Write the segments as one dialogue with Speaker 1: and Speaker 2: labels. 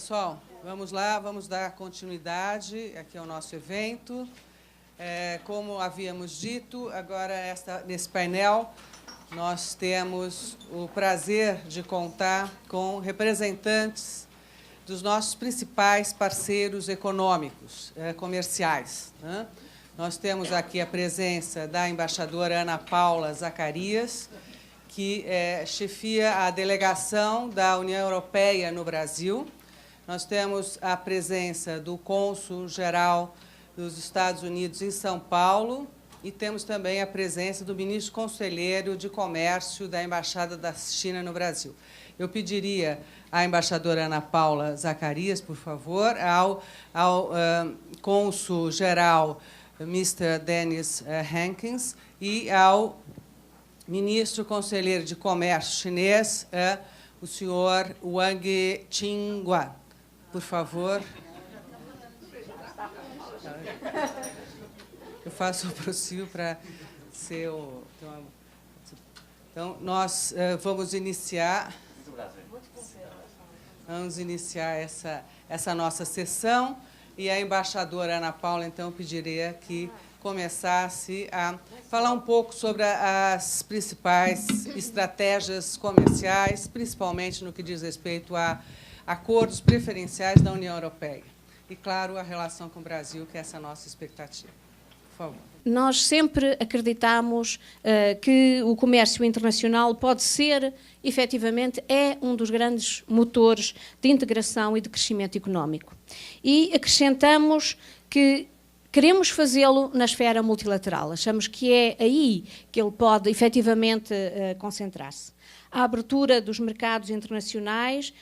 Speaker 1: pessoal, vamos lá, vamos dar continuidade aqui ao nosso evento. Como havíamos dito, agora nesse painel nós temos o prazer de contar com representantes dos nossos principais parceiros econômicos, comerciais, né? Nós temos aqui a presença da embaixadora Ana Paula Zacarias, que chefia a delegação da União Europeia no Brasil. Nós temos a presença do cônsul-geral dos Estados Unidos em São Paulo e temos também a presença do ministro conselheiro de Comércio da Embaixada da China no Brasil. Eu pediria à embaixadora Ana Paula Zacarias, por favor, ao cônsul-geral Mr. Dennis Hankins e ao ministro conselheiro de Comércio chinês, o senhor Wang Qinghua. Por favor. Eu faço o possível para ser o... Então, nós vamos iniciar essa nossa sessão e a embaixadora Ana Paula, então, pediria que começasse a falar um pouco sobre as principais estratégias comerciais, principalmente no que diz respeito a acordos preferenciais da União Europeia. E, claro, a relação com o Brasil, que é essa nossa expectativa. Por favor.
Speaker 2: Nós sempre acreditamos que o comércio internacional pode ser, efetivamente, um dos grandes motores de integração e de crescimento económico. E acrescentamos que queremos fazê-lo na esfera multilateral. Achamos que é aí que ele pode, efetivamente, concentrar-se. A abertura dos mercados internacionais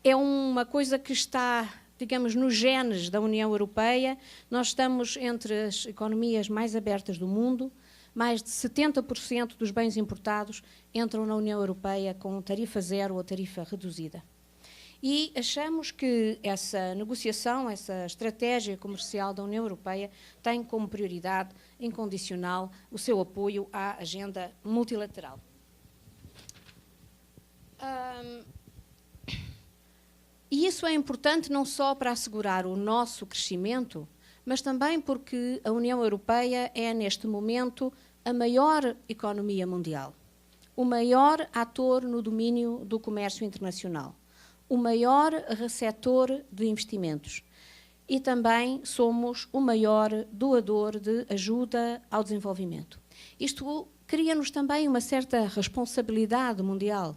Speaker 2: é uma coisa que está, digamos, nos genes da União Europeia. Nós estamos entre as economias mais abertas do mundo. Mais de 70% dos bens importados entram na União Europeia com tarifa zero ou tarifa reduzida. E achamos que essa negociação, essa estratégia comercial da União Europeia tem como prioridade incondicional o seu apoio à agenda multilateral. E isso é importante não só para assegurar o nosso crescimento, mas também porque a União Europeia é, neste momento, a maior economia mundial, o maior ator no domínio do comércio internacional, o maior receptor de investimentos e também somos o maior doador de ajuda ao desenvolvimento. Isto cria-nos também uma certa responsabilidade mundial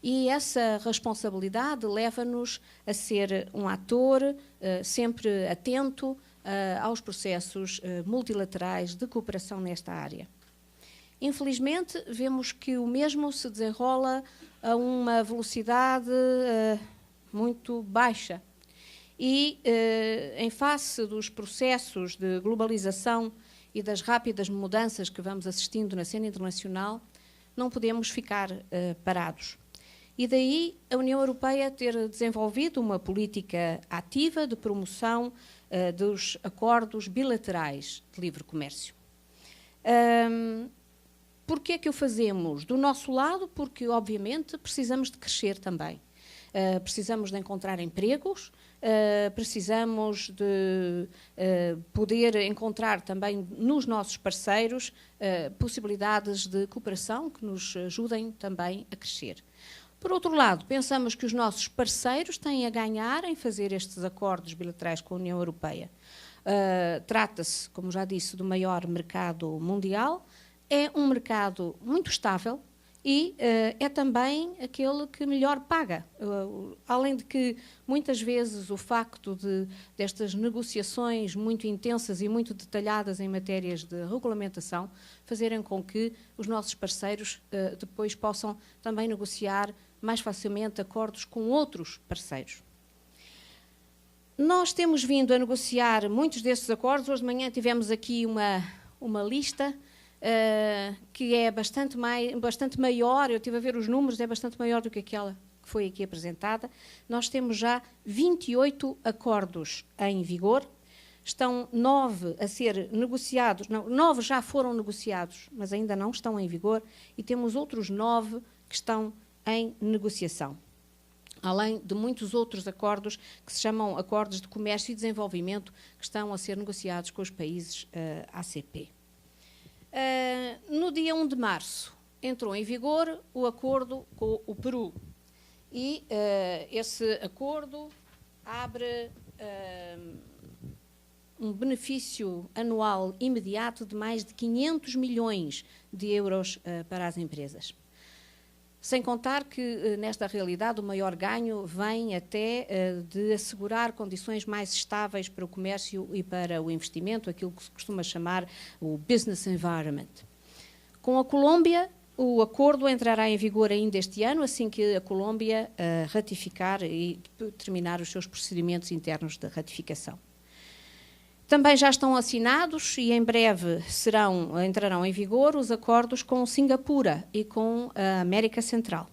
Speaker 2: e essa responsabilidade leva-nos a ser um ator sempre atento aos processos multilaterais de cooperação nesta área. Infelizmente, vemos que o mesmo se desenrola a uma velocidade muito baixa. E, em face dos processos de globalização e das rápidas mudanças que vamos assistindo na cena internacional, não podemos ficar parados. E daí a União Europeia ter desenvolvido uma política ativa de promoção dos acordos bilaterais de livre comércio. Por que é que o fazemos? Do nosso lado, porque, obviamente, precisamos de crescer também. Precisamos de encontrar empregos, precisamos de poder encontrar também nos nossos parceiros possibilidades de cooperação que nos ajudem também a crescer. Por outro lado, pensamos que os nossos parceiros têm a ganhar em fazer estes acordos bilaterais com a União Europeia. Trata-se, como já disse, do maior mercado mundial. É um mercado muito estável e é também aquele que melhor paga. Além de que, muitas vezes, o facto destas negociações muito intensas e muito detalhadas em matérias de regulamentação fazerem com que os nossos parceiros depois possam também negociar mais facilmente acordos com outros parceiros. Nós temos vindo a negociar muitos desses acordos. Hoje de manhã tivemos aqui uma lista que é bastante maior, eu estive a ver os números, é bastante maior do que aquela que foi aqui apresentada. Nós temos já 28 acordos em vigor, estão 9 a ser negociados, não, 9 já foram negociados, mas ainda não estão em vigor, e temos outros 9 que estão em negociação. além de muitos outros acordos que se chamam acordos de comércio e desenvolvimento que estão a ser negociados com os países ACP. No dia 1 de março entrou em vigor o acordo com o Peru e esse acordo abre um benefício anual imediato de mais de 500 milhões de euros para as empresas. Sem contar que, nesta realidade, o maior ganho vem até de assegurar condições mais estáveis para o comércio e para o investimento, aquilo que se costuma chamar o business environment. Com a Colômbia, o acordo entrará em vigor ainda este ano, assim que a Colômbia ratificar e terminar os seus procedimentos internos de ratificação. Também já estão assinados e em breve entrarão em vigor os acordos com Singapura e com a América Central.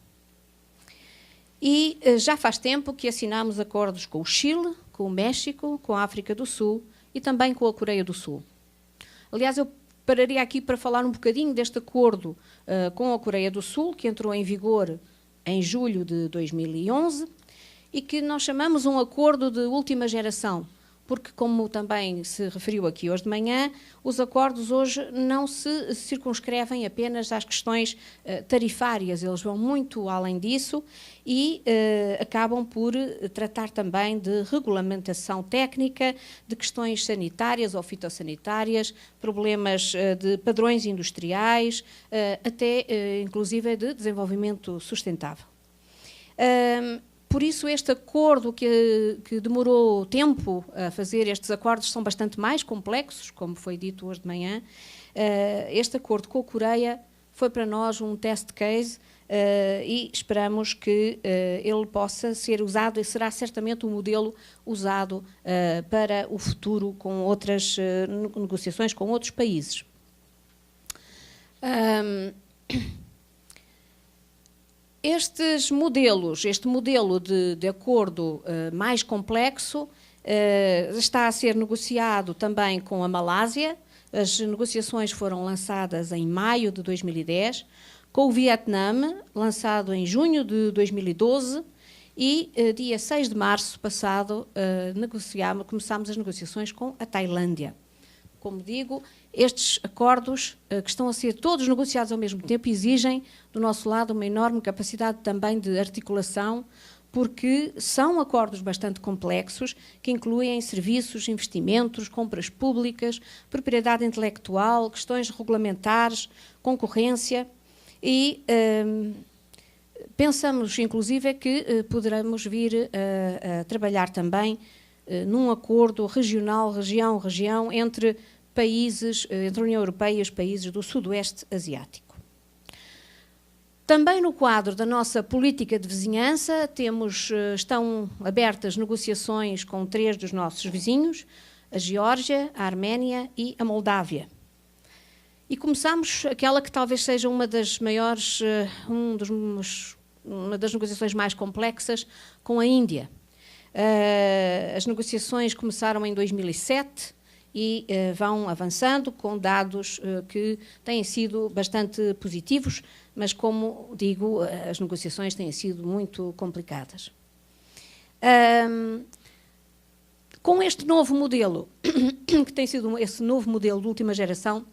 Speaker 2: E já faz tempo que assinamos acordos com o Chile, com o México, com a África do Sul e também com a Coreia do Sul. Aliás, eu pararia aqui para falar um bocadinho deste acordo com a Coreia do Sul, que entrou em vigor em julho de 2011 e que nós chamamos um acordo de última geração, porque, como também se referiu aqui hoje de manhã, os acordos hoje não se circunscrevem apenas às questões tarifárias, eles vão muito além disso e acabam por tratar também de regulamentação técnica, de questões sanitárias ou fitossanitárias, problemas de padrões industriais, até inclusive de desenvolvimento sustentável. Por isso, este acordo que demorou tempo a fazer, estes acordos são bastante mais complexos, como foi dito hoje de manhã. Este acordo com a Coreia foi para nós um test case e esperamos que ele possa ser usado e será certamente um modelo usado para o futuro com outras negociações com outros países. Este modelo de acordo mais complexo está a ser negociado também com a Malásia. As negociações foram lançadas em maio de 2010, com o Vietnã, lançado em junho de 2012, e dia 6 de março passado começámos as negociações com a Tailândia. Como digo, estes acordos, que estão a ser todos negociados ao mesmo tempo, exigem, do nosso lado, uma enorme capacidade também de articulação, porque são acordos bastante complexos, que incluem serviços, investimentos, compras públicas, propriedade intelectual, questões regulamentares, concorrência, e pensamos, inclusive, que poderemos vir a trabalhar também num acordo regional, região, entre a União Europeia e os países do Sudoeste Asiático. Também no quadro da nossa política de vizinhança, estão abertas negociações com 3 dos nossos vizinhos, a Geórgia, a Arménia e a Moldávia. E começamos aquela que talvez seja uma das maiores, uma das negociações mais complexas, com a Índia. As negociações começaram em 2007, e vão avançando com dados que têm sido bastante positivos, mas, como digo, as negociações têm sido muito complicadas. Com este novo modelo, que tem sido esse novo modelo de última geração,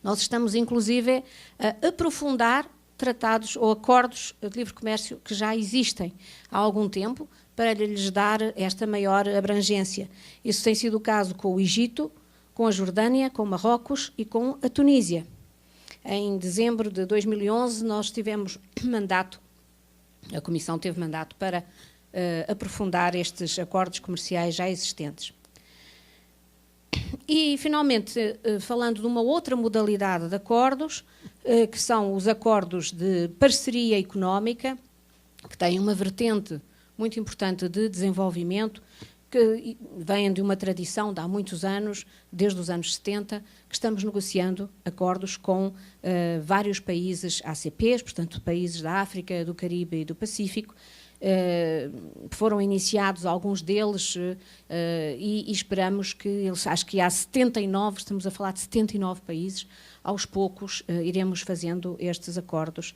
Speaker 2: nós estamos, inclusive, a aprofundar tratados ou acordos de livre comércio que já existem há algum tempo, para lhes dar esta maior abrangência. Isso tem sido o caso com o Egito, com a Jordânia, com Marrocos e com a Tunísia. Em dezembro de 2011, nós tivemos mandato, a Comissão teve mandato para aprofundar estes acordos comerciais já existentes. E, finalmente, falando de uma outra modalidade de acordos, que são os acordos de parceria económica, que têm uma vertente muito importante de desenvolvimento, que vêm de uma tradição de há muitos anos, desde os anos 70, que estamos negociando acordos com vários países ACPs, portanto, países da África, do Caribe e do Pacífico. Foram iniciados alguns deles e esperamos que, acho que há 79, estamos a falar de 79 países, aos poucos iremos fazendo estes acordos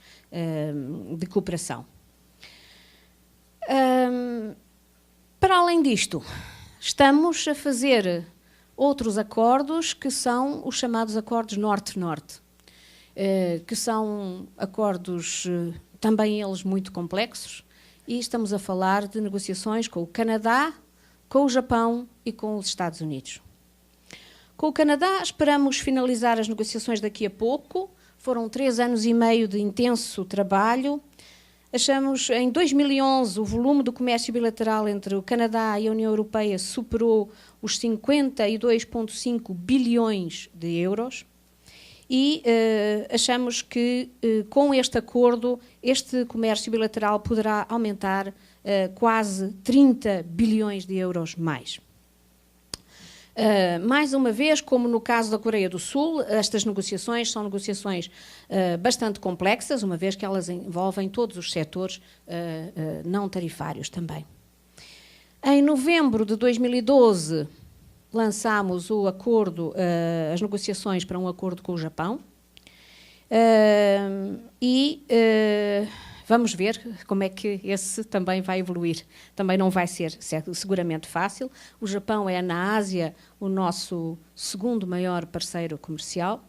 Speaker 2: de cooperação. Para além disto, estamos a fazer outros acordos que são os chamados acordos Norte-Norte, que são acordos também eles muito complexos, e estamos a falar de negociações com o Canadá, com o Japão e com os Estados Unidos. Com o Canadá esperamos finalizar as negociações daqui a pouco. Foram 3 anos e meio de intenso trabalho. Achamos, em 2011, o volume do comércio bilateral entre o Canadá e a União Europeia superou os 52,5 bilhões de euros e achamos que, com este acordo, este comércio bilateral poderá aumentar quase 30 bilhões de euros mais. Mais uma vez, como no caso da Coreia do Sul, estas negociações são negociações bastante complexas, uma vez que elas envolvem todos os setores não tarifários também. Em novembro de 2012, lançámos o acordo, as negociações para um acordo com o Japão e vamos ver como é que esse também vai evoluir. Também não vai ser seguramente fácil. O Japão é, na Ásia, o nosso segundo maior parceiro comercial.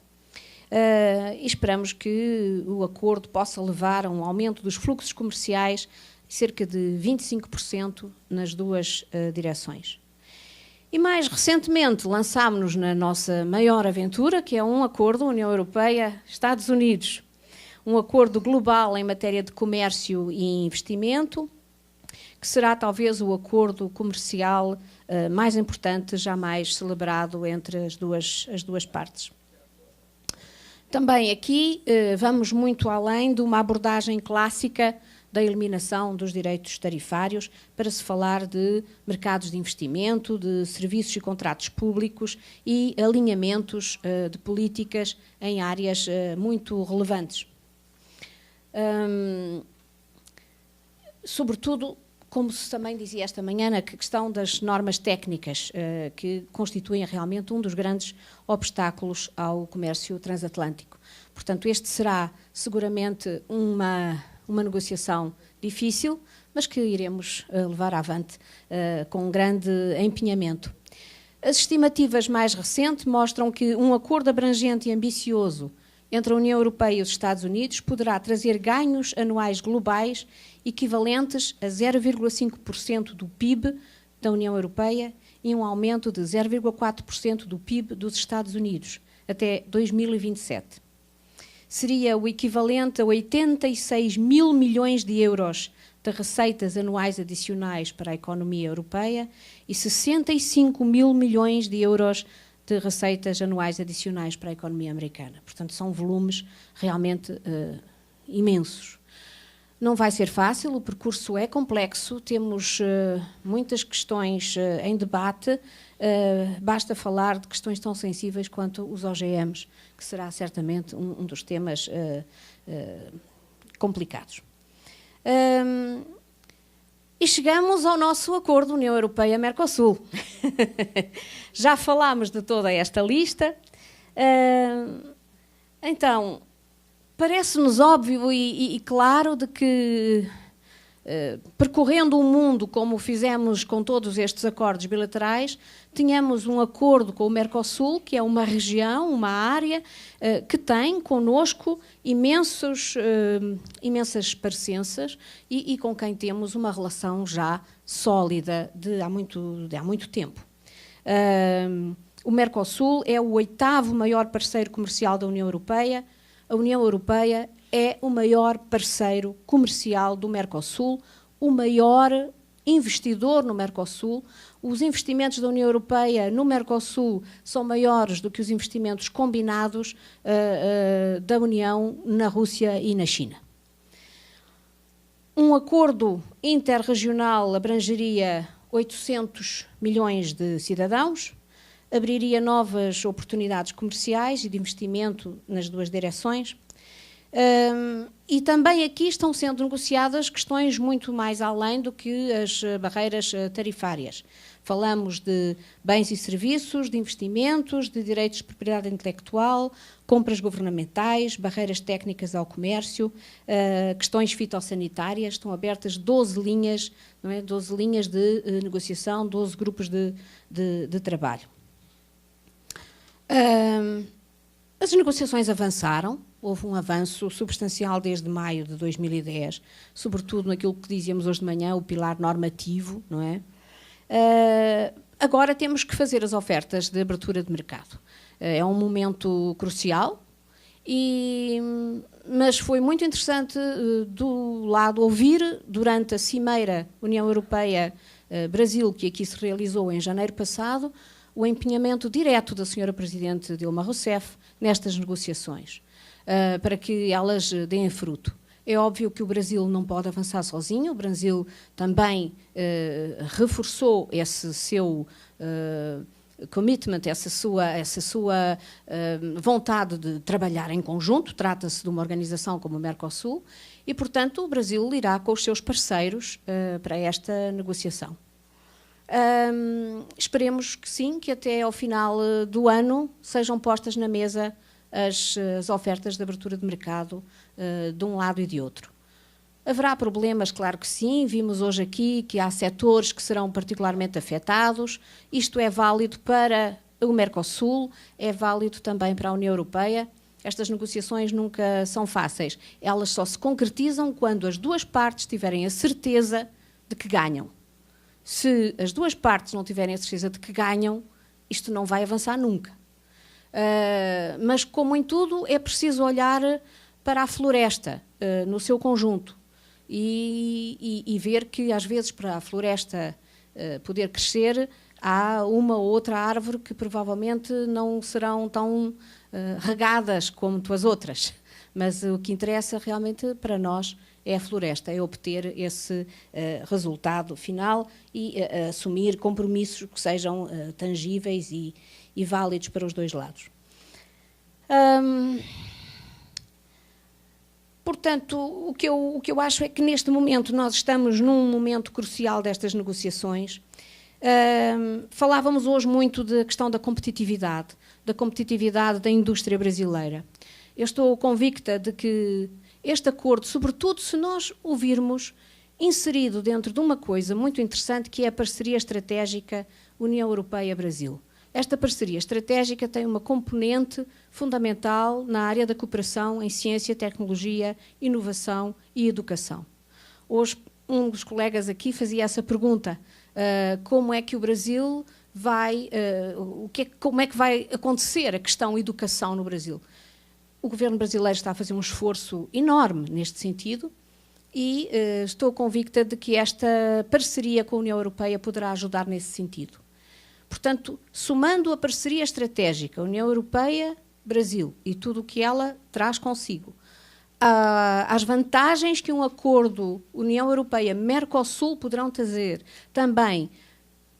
Speaker 2: E esperamos que o acordo possa levar a um aumento dos fluxos comerciais de cerca de 25% nas duas direções. E mais recentemente lançámos-nos na nossa maior aventura, que é um acordo União Europeia-Estados Unidos. Um acordo global em matéria de comércio e investimento, que será talvez o acordo comercial mais importante jamais celebrado entre as duas partes. Também aqui vamos muito além de uma abordagem clássica da eliminação dos direitos tarifários para se falar de mercados de investimento, de serviços e contratos públicos e alinhamentos de políticas em áreas muito relevantes. Sobretudo, como se também dizia esta manhã, na questão das normas técnicas, que constituem realmente um dos grandes obstáculos ao comércio transatlântico. Portanto, este será seguramente uma negociação difícil, mas que iremos levar avante com grande empenhamento. As estimativas mais recentes mostram que um acordo abrangente e ambicioso entre a União Europeia e os Estados Unidos poderá trazer ganhos anuais globais equivalentes a 0,5% do PIB da União Europeia e um aumento de 0,4% do PIB dos Estados Unidos até 2027. Seria o equivalente a 86 mil milhões de euros de receitas anuais adicionais para a economia europeia e 65 mil milhões de euros de receitas anuais adicionais para a economia americana. Portanto, são volumes realmente imensos. Não vai ser fácil, o percurso é complexo, temos muitas questões em debate, basta falar de questões tão sensíveis quanto os OGMs, que será certamente um dos temas complicados. E chegamos ao nosso acordo União Europeia-Mercosul. Já falámos de toda esta lista. Então, parece-nos óbvio e claro de que, percorrendo o mundo como fizemos com todos estes acordos bilaterais, tínhamos um acordo com o Mercosul, que é uma região, uma área, que tem connosco imensas parecenças e com quem temos uma relação já sólida de há muito tempo. O Mercosul é o 8º maior parceiro comercial da União Europeia. A União Europeia é o maior parceiro comercial do Mercosul, o maior investidor no Mercosul. Os investimentos da União Europeia no Mercosul são maiores do que os investimentos combinados da União na Rússia e na China. Um acordo interregional abrangeria 800 milhões de cidadãos, abriria novas oportunidades comerciais e de investimento nas duas direções. E também aqui estão sendo negociadas questões muito mais além do que as barreiras tarifárias. Falamos de bens e serviços, de investimentos, de direitos de propriedade intelectual, compras governamentais, barreiras técnicas ao comércio, questões fitossanitárias. Estão abertas 12 linhas, não é? 12 linhas de negociação, 12 grupos de trabalho. As negociações avançaram. Houve um avanço substancial desde maio de 2010, sobretudo naquilo que dizíamos hoje de manhã, o pilar normativo, não é? Agora temos que fazer as ofertas de abertura de mercado. É um momento crucial, mas foi muito interessante do lado ouvir, durante a Cimeira União Europeia-Brasil, que aqui se realizou em janeiro passado, o empenhamento direto da Sra. Presidente Dilma Rousseff nestas negociações, para que elas deem fruto. É óbvio que o Brasil não pode avançar sozinho, o Brasil também reforçou esse seu commitment, essa sua vontade de trabalhar em conjunto. Trata-se de uma organização como o Mercosul e, portanto, o Brasil irá com os seus parceiros para esta negociação. Esperemos que sim, que até ao final do ano sejam postas na mesa as ofertas de abertura de mercado de um lado e de outro. Haverá problemas, claro que sim. Vimos hoje aqui que há setores que serão particularmente afetados. Isto é válido para o Mercosul, é válido também para a União Europeia. Estas negociações nunca são fáceis. Elas só se concretizam quando as duas partes tiverem a certeza de que ganham. Se as duas partes não tiverem a certeza de que ganham, isto não vai avançar nunca. Mas, como em tudo, é preciso olhar para a floresta no seu conjunto e ver que, às vezes, para a floresta poder crescer, há uma ou outra árvore que provavelmente não serão tão regadas como as outras. Mas o que interessa realmente para nós é a floresta, é obter esse resultado final e assumir compromissos que sejam tangíveis e válidos para os dois lados. Portanto, o que eu acho é que neste momento nós estamos num momento crucial destas negociações. Falávamos hoje muito da questão da competitividade da indústria brasileira. Eu estou convicta de que este acordo, sobretudo se nós o virmos inserido dentro de uma coisa muito interessante, que é a parceria estratégica União Europeia-Brasil. Esta parceria estratégica tem uma componente fundamental na área da cooperação em ciência, tecnologia, inovação e educação. Hoje, um dos colegas aqui fazia essa pergunta: como é que o Brasil vai, como é que vai acontecer a questão educação no Brasil? O governo brasileiro está a fazer um esforço enorme neste sentido e estou convicta de que esta parceria com a União Europeia poderá ajudar nesse sentido. Portanto, somando a parceria estratégica União Europeia-Brasil e tudo o que ela traz consigo, as vantagens que um acordo União Europeia-Mercosul poderão trazer também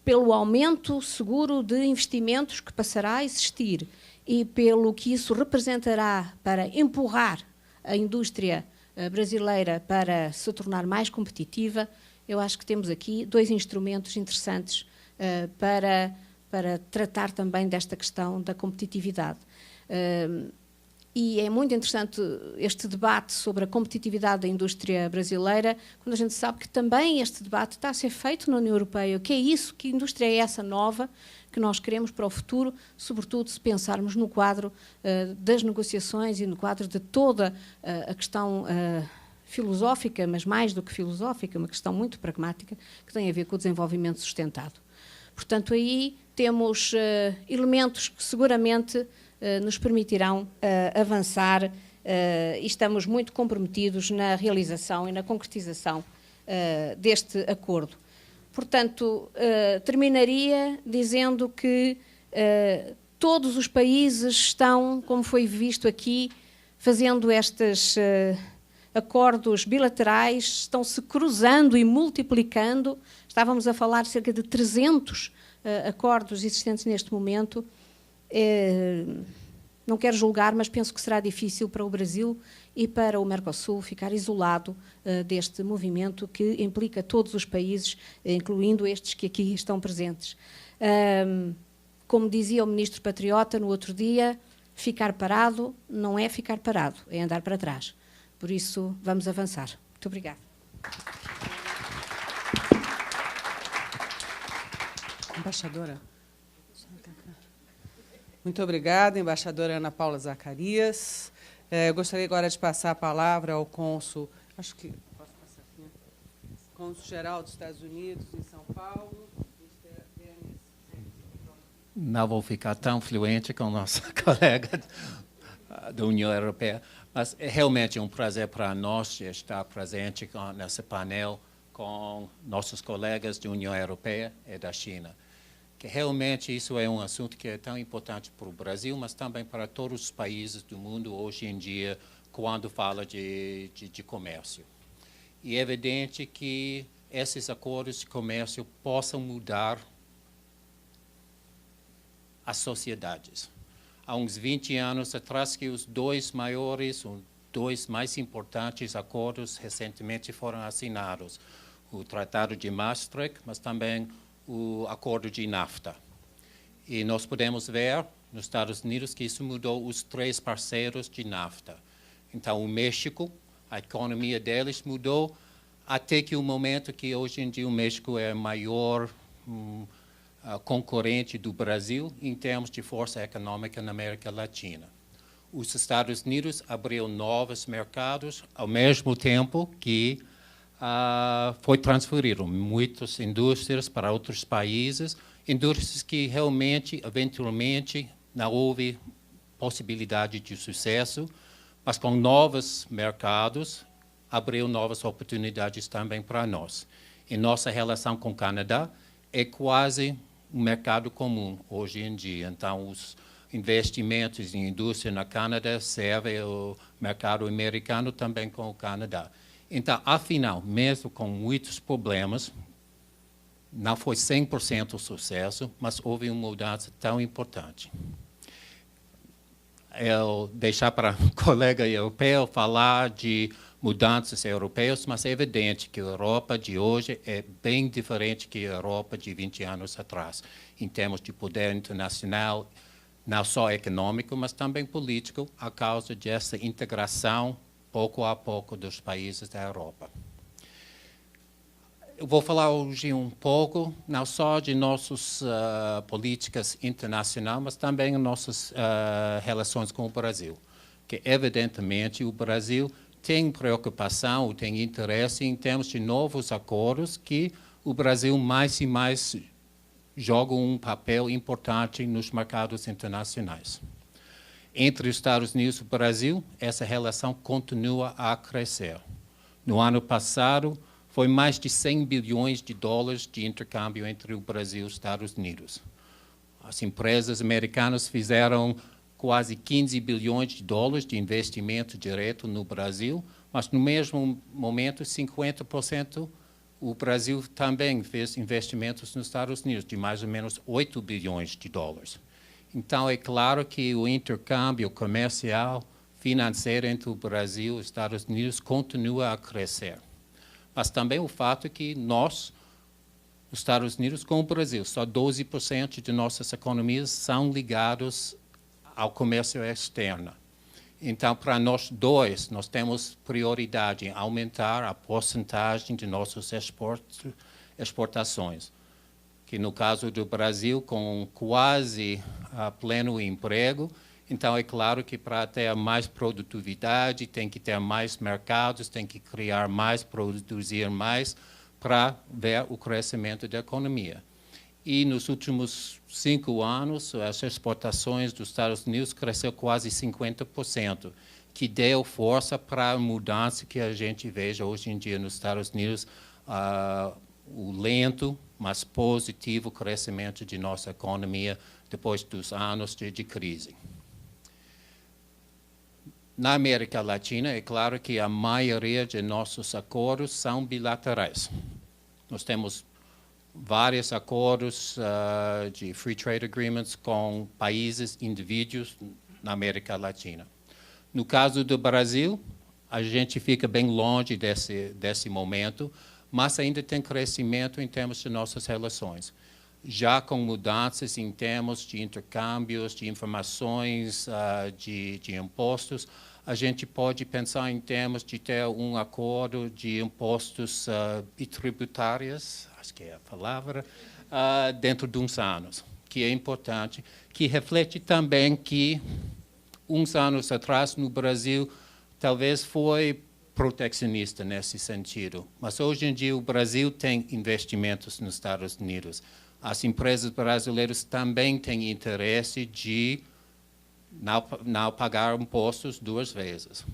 Speaker 2: pelo aumento seguro de investimentos que passará a existir e pelo que isso representará para empurrar a indústria brasileira para se tornar mais competitiva, eu acho que temos aqui dois instrumentos interessantes para tratar também desta questão da competitividade. E é muito interessante este debate sobre a competitividade da indústria brasileira, quando a gente sabe que também este debate está a ser feito na União Europeia. O que é isso? Que indústria é essa nova que nós queremos para o futuro, sobretudo se pensarmos no quadro das negociações e no quadro de toda a questão filosófica, mas mais do que filosófica, uma questão muito pragmática, que tem a ver com o desenvolvimento sustentado. Portanto, aí temos elementos que seguramente nos permitirão avançar e estamos muito comprometidos na realização e na concretização deste acordo. Portanto, terminaria dizendo que todos os países estão, como foi visto aqui, fazendo estes acordos bilaterais, estão-se cruzando e multiplicando. Estávamos a falar de cerca de 300 acordos existentes neste momento. Não quero julgar, mas penso que será difícil para o Brasil e para o Mercosul ficar isolado deste movimento que implica todos os países, incluindo estes que aqui estão presentes. Como dizia o ministro patriota no outro dia, ficar parado não é ficar parado, é andar para trás. Por isso, vamos avançar. Muito obrigada.
Speaker 1: Embaixadora. Muito obrigada, embaixadora Ana Paula Zacarias. Eu gostaria agora de passar a palavra ao cônsul, acho que posso passar aqui, cônsul-geral dos Estados Unidos em São Paulo.
Speaker 3: Não vou ficar tão fluente com nossa colega da União Europeia, mas é realmente um prazer para nós estar presente nesse painel com nossos colegas da União Europeia e da China. Que realmente isso é um assunto que é tão importante para o Brasil, mas também para todos os países do mundo hoje em dia, quando fala de comércio. E é evidente que esses acordos de comércio possam mudar as sociedades. Há uns 20 anos atrás que os dois mais importantes acordos recentemente foram assinados. O Tratado de Maastricht, mas também o acordo de NAFTA. E nós podemos ver nos Estados Unidos que isso mudou os 3 parceiros de NAFTA. Então, o México, a economia deles mudou até que o momento que hoje em dia o México é o maior concorrente do Brasil em termos de força econômica na América Latina. Os Estados Unidos abriu novos mercados ao mesmo tempo que foi transferido muitas indústrias para outros países, indústrias que realmente, eventualmente, não houve possibilidade de sucesso, mas com novos mercados, abriu novas oportunidades também para nós. E nossa relação com o Canadá é quase um mercado comum hoje em dia. Então, os investimentos em indústria no Canadá servem ao mercado americano também com o Canadá. Então, afinal, mesmo com muitos problemas, não foi 100% sucesso, mas houve uma mudança tão importante. Eu deixar para o colega europeu falar de mudanças europeias, mas é evidente que a Europa de hoje é bem diferente que a Europa de 20 anos atrás, em termos de poder internacional, não só econômico, mas também político, a causa dessa integração pouco a pouco dos países da Europa. Eu vou falar hoje um pouco, não só de nossas políticas internacionais, mas também nossas relações com o Brasil. Que, evidentemente, o Brasil tem preocupação, tem interesse em termos de novos acordos que o Brasil mais e mais joga um papel importante nos mercados internacionais. Entre os Estados Unidos e o Brasil, essa relação continua a crescer. No ano passado, foi mais de 100 bilhões de dólares de intercâmbio entre o Brasil e os Estados Unidos. As empresas americanas fizeram quase 15 bilhões de dólares de investimento direto no Brasil, mas no mesmo momento, 50% o Brasil também fez investimentos nos Estados Unidos, de mais ou menos 8 bilhões de dólares. Então, é claro que o intercâmbio comercial financeiro entre o Brasil e os Estados Unidos continua a crescer. Mas também o fato é que nós, os Estados Unidos com o Brasil, só 12% de nossas economias são ligados ao comércio externo. Então, para nós dois, nós temos prioridade em aumentar a porcentagem de nossas exportações. Que no caso do Brasil, com quase pleno emprego, então é claro que para ter mais produtividade, tem que ter mais mercados, tem que criar mais, produzir mais, para ver o crescimento da economia. E nos últimos 5 anos, as exportações dos Estados Unidos cresceu quase 50%, que deu força para a mudança que a gente veja hoje em dia nos Estados Unidos, o lento, mas positivo crescimento de nossa economia depois dos anos de crise. Na América Latina, é claro que a maioria de nossos acordos são bilaterais. Nós temos vários acordos de free trade agreements com países, indivíduos na América Latina. No caso do Brasil, a gente fica bem longe desse momento, mas ainda tem crescimento em termos de nossas relações. Já com mudanças em termos de intercâmbios, de informações, de impostos, a gente pode pensar em termos de ter um acordo de impostos bitributários, acho que é a palavra, dentro de uns anos, que é importante, que reflete também que uns anos atrás no Brasil talvez foi protecionista nesse sentido, mas hoje em dia o Brasil tem investimentos nos Estados Unidos. As empresas brasileiras também têm interesse de não pagar impostos duas vezes.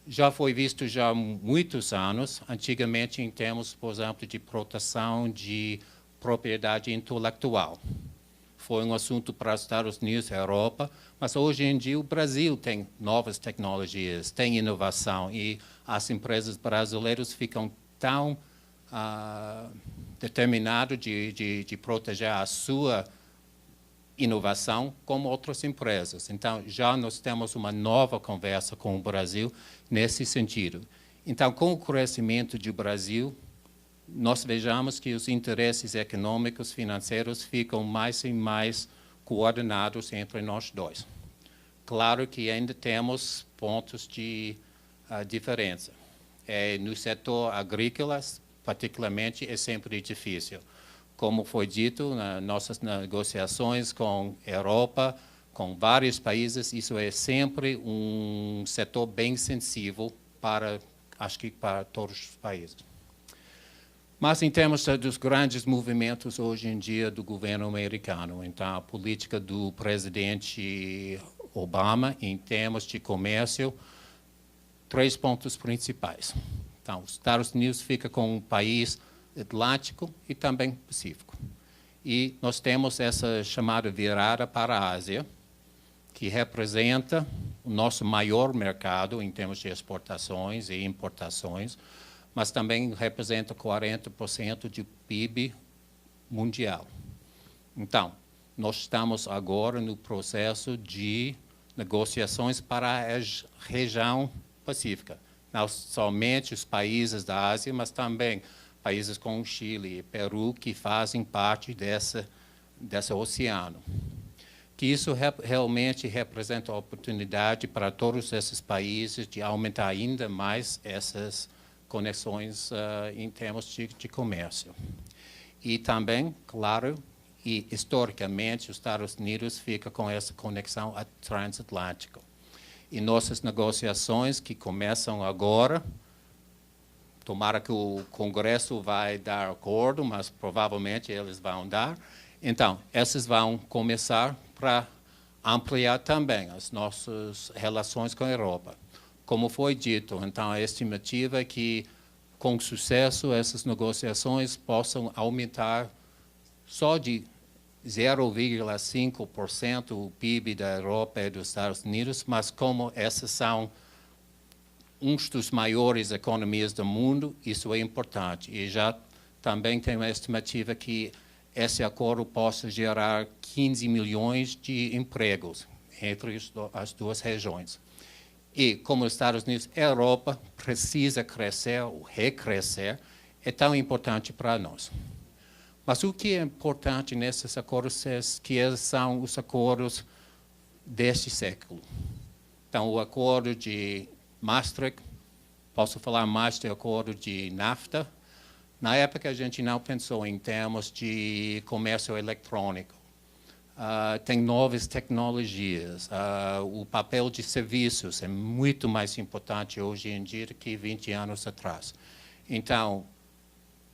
Speaker 3: Já foi visto já há muitos anos, antigamente em termos, por exemplo, de proteção de propriedade intelectual. Foi um assunto para os Estados Unidos e a Europa, mas hoje em dia o Brasil tem novas tecnologias, tem inovação e as empresas brasileiras ficam tão determinadas de proteger a sua inovação como outras empresas. Então, já nós temos uma nova conversa com o Brasil nesse sentido. Então, com o crescimento do Brasil, nós vejamos que os interesses econômicos, financeiros ficam mais e mais coordenados entre nós dois. Claro que ainda temos pontos de diferença. No setor agrícola, particularmente, é sempre difícil. Como foi dito, nas nossas negociações com a Europa, com vários países, isso é sempre um setor bem sensível para, acho que para todos os países. Mas em termos dos grandes movimentos hoje em dia do governo americano, então a política do presidente Obama em termos de comércio, 3 pontos principais. Então, os Estados Unidos fica com um país Atlântico e também Pacífico. E nós temos essa chamada virada para a Ásia, que representa o nosso maior mercado em termos de exportações e importações, mas também representa 40% do PIB mundial. Então, nós estamos agora no processo de negociações para a região pacífica. Não somente os países da Ásia, mas também países como Chile e Peru, que fazem parte desse oceano. Que isso realmente representa a oportunidade para todos esses países de aumentar ainda mais essas conexões em termos de comércio. E também, claro, e historicamente, os Estados Unidos fica com essa conexão transatlântica. E nossas negociações que começam agora, tomara que o Congresso vai dar acordo, mas provavelmente eles vão dar. Então, essas vão começar para ampliar também as nossas relações com a Europa. Como foi dito, então, a estimativa é que, com sucesso, essas negociações possam aumentar só de 0,5% o PIB da Europa e dos Estados Unidos, mas como essas são uns dos maiores economias do mundo, isso é importante. E já também tem uma estimativa que esse acordo possa gerar 15 milhões de empregos entre as duas regiões. E como os Estados Unidos e a Europa precisa crescer ou recrescer, é tão importante para nós. Mas o que é importante nesses acordos é que eles são os acordos deste século. Então, o acordo de Maastricht, posso falar mais do acordo de NAFTA. Na época, a gente não pensou em termos de comércio eletrônico. Tem novas tecnologias. O papel de serviços é muito mais importante hoje em dia do que 20 anos atrás. Então,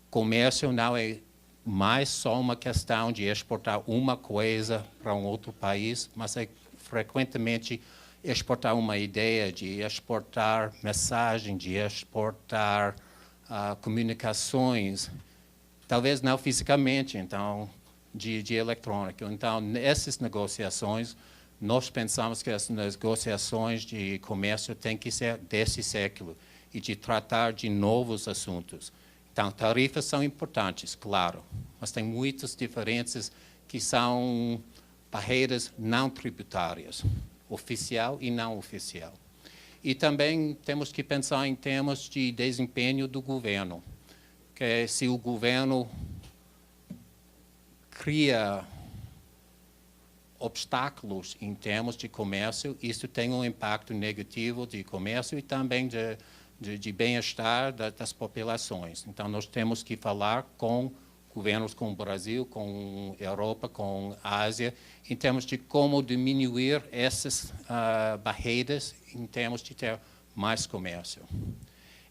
Speaker 3: comércio não é mais só uma questão de exportar uma coisa para um outro país, mas é frequentemente exportar uma ideia, de exportar mensagem, de exportar comunicações, talvez não fisicamente, então, de eletrônico. Então, nessas negociações, nós pensamos que as negociações de comércio têm que ser desse século e de tratar de novos assuntos. Então, tarifas são importantes, claro, mas tem muitas diferenças que são barreiras não tributárias. oficial e não oficial. E também temos que pensar em termos de desempenho do governo, que se o governo cria obstáculos em termos de comércio, isso tem um impacto negativo de comércio e também de bem-estar das populações. Então, nós temos que falar com governos como o Brasil, com a Europa, com a Ásia, em termos de como diminuir essas barreiras, em termos de ter mais comércio.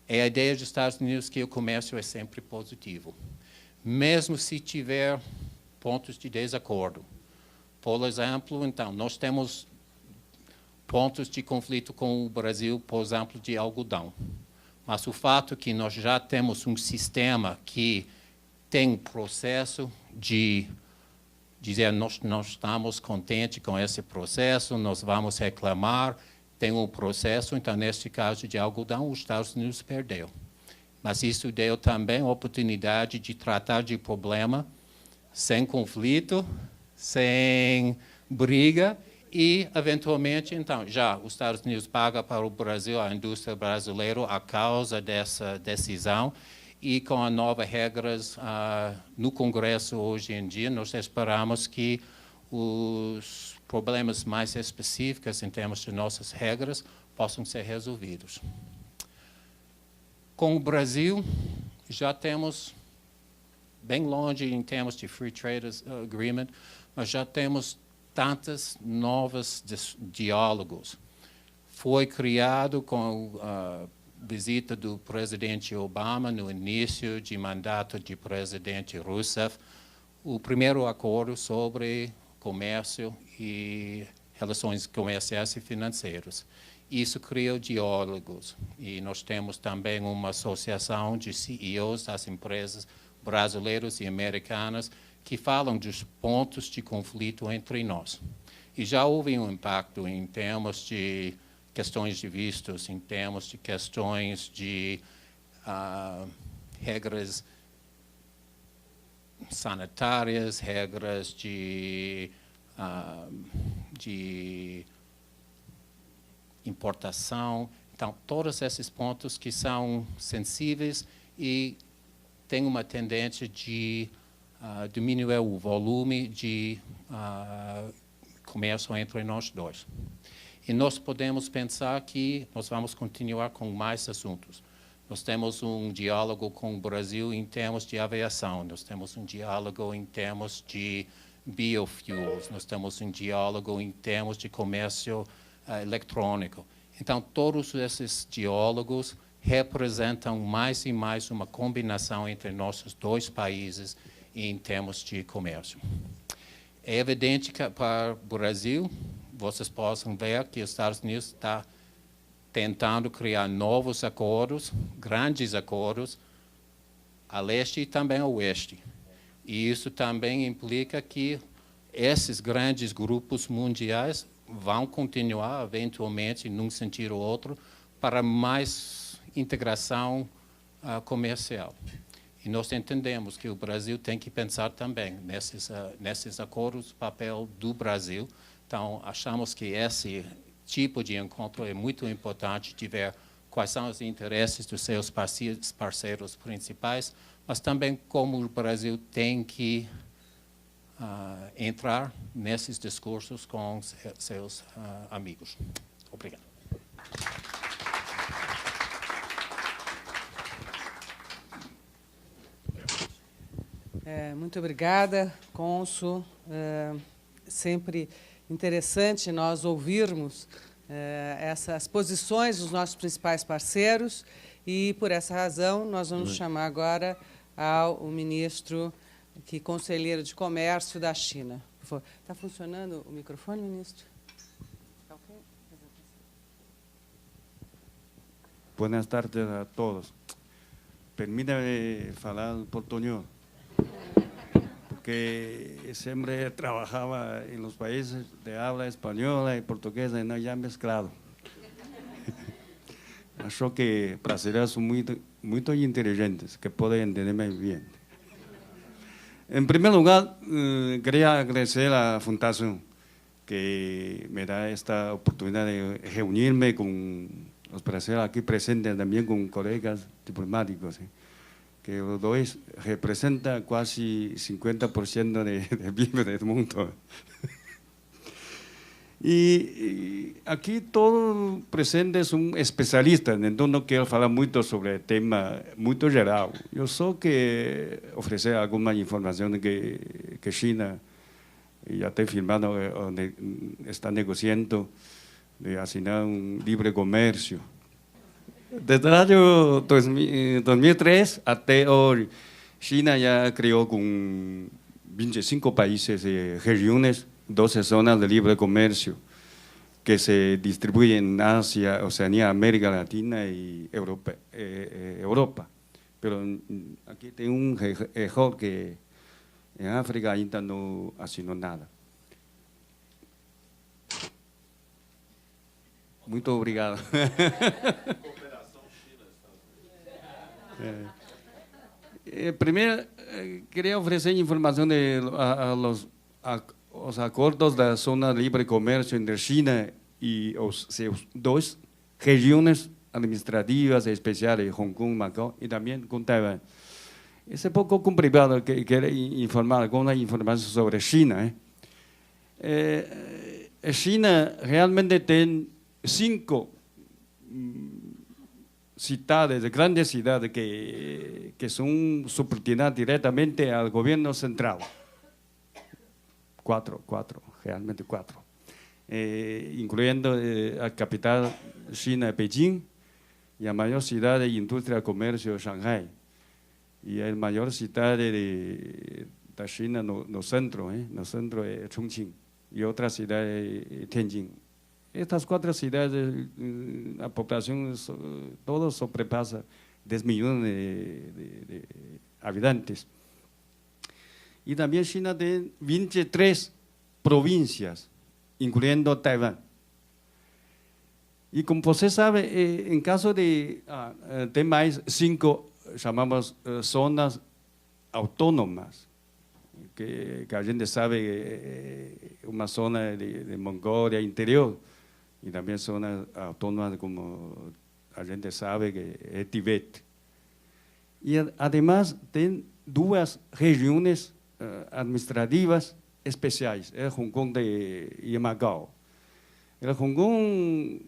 Speaker 3: É a ideia dos Estados Unidos que o comércio é sempre positivo, mesmo se tiver pontos de desacordo. Por exemplo, então, nós temos pontos de conflito com o Brasil, por exemplo, de algodão. Mas o fato que nós já temos um sistema que tem processo de dizer nós não estamos contentes com esse processo, nós vamos reclamar, tem um processo, então, neste caso de algodão, os Estados Unidos perdeu. Mas isso deu também a oportunidade de tratar de problema sem conflito, sem briga e, eventualmente, então, já os Estados Unidos pagam para o Brasil, a indústria brasileira, a causa dessa decisão. E com as novas regras no Congresso hoje em dia, nós esperamos que os problemas mais específicos em termos de nossas regras possam ser resolvidos. Com o Brasil, já temos bem longe em termos de Free Trade Agreement, mas já temos tantos novos diálogos. Foi criado com visita do presidente Obama no início de mandato do presidente Rousseff, o primeiro acordo sobre comércio e relações comerciais e financeiras. Isso criou diálogos e nós temos também uma associação de CEOs das empresas brasileiras e americanas que falam dos pontos de conflito entre nós. E já houve um impacto em termos de questões de vistos, em termos de questões de regras sanitárias, regras de importação. Então, todos esses pontos que são sensíveis e têm uma tendência de diminuir o volume de comércio entre nós dois. E nós podemos pensar que nós vamos continuar com mais assuntos. Nós temos um diálogo com o Brasil em termos de aviação, nós temos um diálogo em termos de biofuels, nós temos um diálogo em termos de comércio eletrônico. Então, todos esses diálogos representam mais e mais uma combinação entre nossos dois países em termos de comércio. É evidente que para o Brasil, vocês possam ver que os Estados Unidos está tentando criar novos acordos, grandes acordos, a leste e também a oeste. E isso também implica que esses grandes grupos mundiais vão continuar, eventualmente, num sentido ou outro, para mais integração comercial. E nós entendemos que o Brasil tem que pensar também nesses acordos, o papel do Brasil. Então, achamos que esse tipo de encontro é muito importante de ver quais são os interesses dos seus parceiros principais, mas também como o Brasil tem que entrar nesses discursos com seus amigos. Obrigado.
Speaker 1: Muito obrigada, cônsul. Sempre interessante nós ouvirmos essas posições dos nossos principais parceiros e, por essa razão, nós vamos chamar agora ao ministro, conselheiro de Comércio da China. Está funcionando o microfone, ministro? Está ok?
Speaker 4: Buenas tardes a todos. Permítame falar portuñol, porque siempre trabajaba en los países de habla española y portuguesa y no ya mezclado. Acho que brasileiros são muito inteligentes, que podem entender-me bem. Em primeiro lugar, queria agradecer à Fundação, que me da esta oportunidad de reunirme con los brasileños aquí presentes, también con colegas diplomáticos, que los dos representan casi 50% de PIB del mundo. Y aquí todos presentes son especialistas, entonces no quiero hablar mucho sobre el tema muy geral. Yo solo que ofrecer alguna información que China ya está firmando, está negociando de asignar un libre comercio. Desde el año 2003 hasta hoy, China ya creó con 25 países y regiones 12 zonas de libre comercio que se distribuyen en Asia, Oceanía, América Latina y Europa. Pero aquí tengo un error que en África ainda no ha sido nada. Muito obrigado. Primero, quería ofrecer información a los acordos da zona de livre comércio entre China e os seus duas regiões administrativas especiais, Hong Kong, Macau e também com Taiwan. Esse é pouco complicado, que quero informar alguma informação sobre a China. A China realmente tem 5 cidades, grandes cidades, que são subordinadas diretamente ao governo central. Cuatro, realmente 4. Incluyendo la capital china, Beijing, y la mayor ciudad de industria y comercio, Shanghai, y la mayor ciudad de China, no centro es Chongqing, y otra ciudad es Tianjin. Estas 4 ciudades, la población, todo sobrepasa 10 millones de habitantes. Y también China tiene 23 provincias, incluyendo Taiwán. Y como usted sabe, en caso de más 5, llamamos zonas autónomas, que a gente sabe una zona de Mongolia interior, y también zonas autónomas como a gente sabe que es Tíbet. Y además tiene 2 regiones administrativas especiais, Hong Kong e Macau. Hong Kong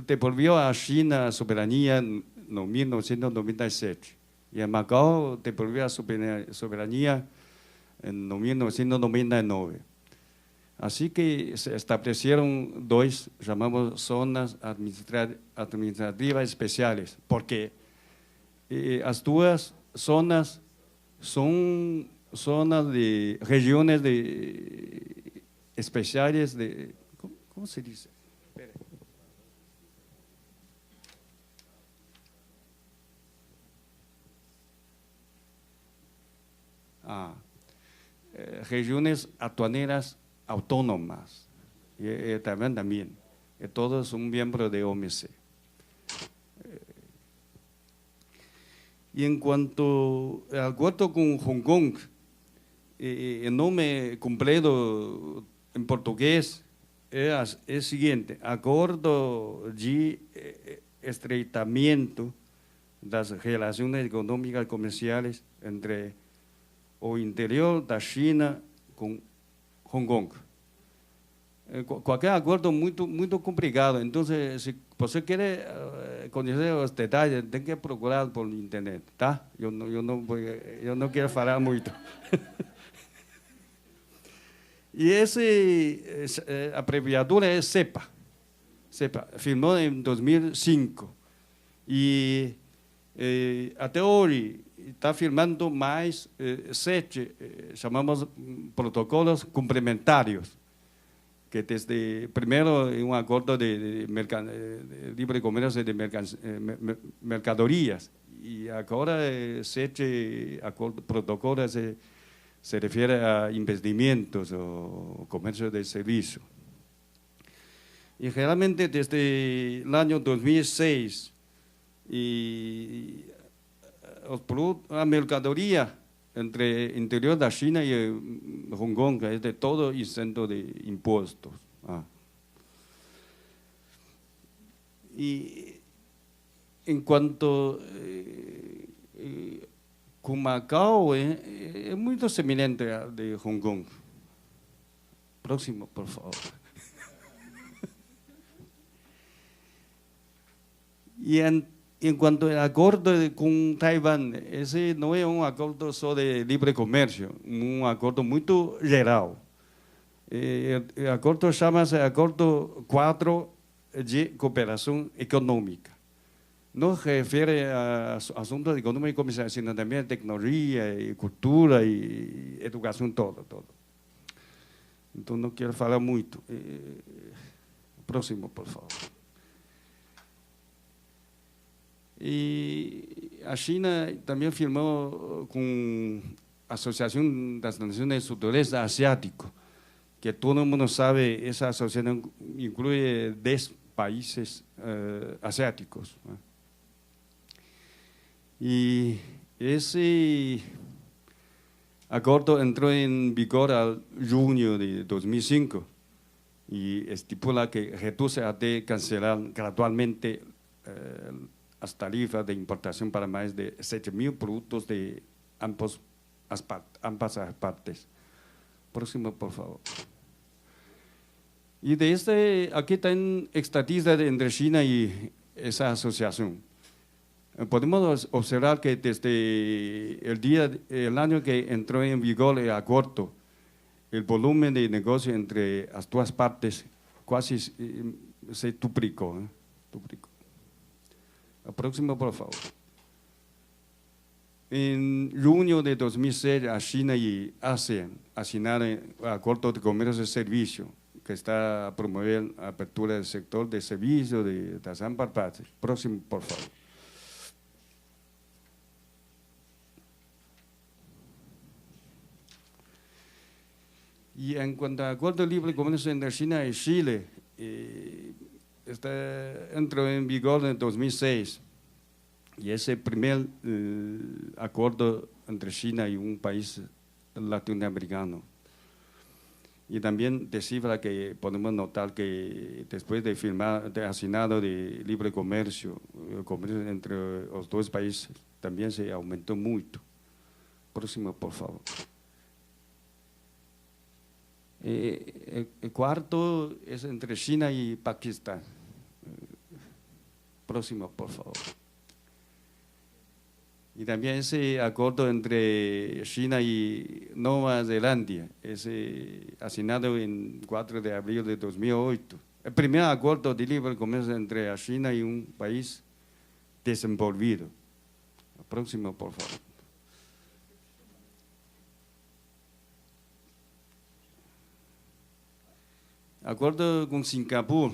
Speaker 4: devolvió a China a soberania en 1997 y Macau devolvió a soberania en 1999. Así que se establecieron 2, llamamos zonas administrativas especiales, porque las 2 zonas son zonas de regiones especiales de, ¿cómo se dice? Regiones aduaneras autónomas, y también, todos son miembros de OMC. Y en cuanto al acuerdo con Hong Kong, el nombre completo en portugués es el siguiente: Acordo de Estreitamiento das Relaciones Económicas y Comerciales entre o interior de China con Hong Kong. Cualquier acuerdo muy complicado, entonces si você quiere conocer los detalles, tem que procurar por internet, tá? Yo no quiero falar mucho. Y esa abreviatura es CEPA. CEPA firmó en 2005 y hasta hoy está firmando más 7, llamamos protocolos complementarios, que desde primero un acuerdo de libre comercio de mercadorías y ahora 7 protocolos se refiere a investimentos o comercio de servicio. Y realmente desde el año 2006 y la mercadería entre el interior de China y Hong Kong, que es de todo exento de impuestos. Y en cuanto con Macao, es muy semelhante de Hong Kong. Próximo, por favor. Y en cuanto al acuerdo con Taiwán, ese no es un acuerdo solo de libre comercio, un acuerdo muy geral. El acuerdo se llama Acuerdo 4 de Cooperación Económica. No se refiere a asuntos de economía y comercio, sino también a tecnología, y cultura y educación, todo. Entonces no quiero hablar mucho. Próximo, por favor. Y a China también firmó con la Asociación de las Naciones del Sudeste Asiático, que todo el mundo sabe, esa asociación incluye 10 países asiáticos. Y ese acuerdo entró en vigor al junio de 2005 y estipula que reduce a cancelar gradualmente las tarifas de importación para más de 7.000 productos de ambas partes. Próximo, por favor. Y de aquí están estadísticas entre China y esa asociación. Podemos observar que desde el año que entró en vigor el acuerdo, el volumen de negocio entre las dos partes casi se duplicó. El próximo, por favor. En junio de 2006, China y ASEAN asignaron el Acuerdo de Comercio y Servicio, que está promoviendo la apertura del sector de servicios de las ambas partes. Próximo, por favor. Y en cuanto al Acuerdo de Libre Comercio entre China y Chile, entró en vigor en 2006 y es el primer acuerdo entre China y un país latinoamericano. Y también de cifra que podemos notar que después de asignado de libre comercio, el comercio entre los dos países también se aumentó mucho. Próximo, por favor. El cuarto es entre China y Pakistán. Próximo, por favor. Y también ese acuerdo entre China y Nueva Zelanda, asignado en 4 de abril de 2008. El primer acuerdo de libre comercio entre China y un país desenvolvido. Próximo, por favor. Acuerdo con Singapur,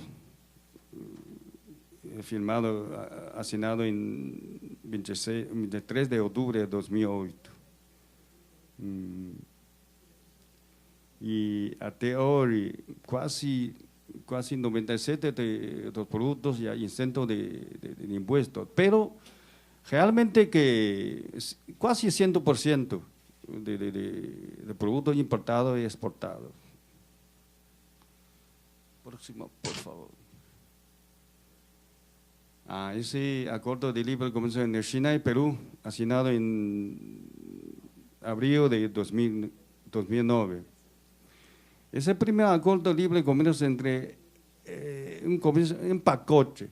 Speaker 4: asignado en 23 de octubre de 2008. Y hasta hoy casi 97% de los productos ya exentos de impuestos, pero realmente que casi 100% de productos importados y exportados. Próximo, por favor. Ese acuerdo de libre comercio entre China y Perú, asignado en abril de 2009. Es el primer acuerdo de libre comercio entre un pacote,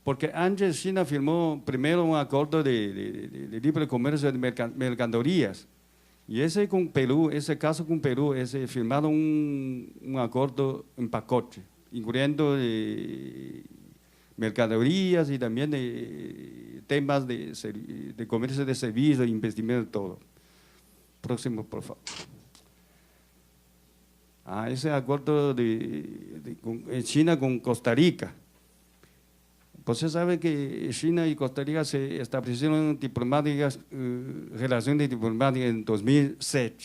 Speaker 4: porque antes China firmó primero un acuerdo de libre comercio de mercaderías. Y ese caso con Perú, firmaron un acuerdo en pacote, incluyendo mercaderías y también temas de comercio de servicios, investimento, todo. Próximo, por favor. Ese acuerdo en China con Costa Rica. Pues se sabe que China y Costa Rica se establecieron relaciones diplomáticas en 2007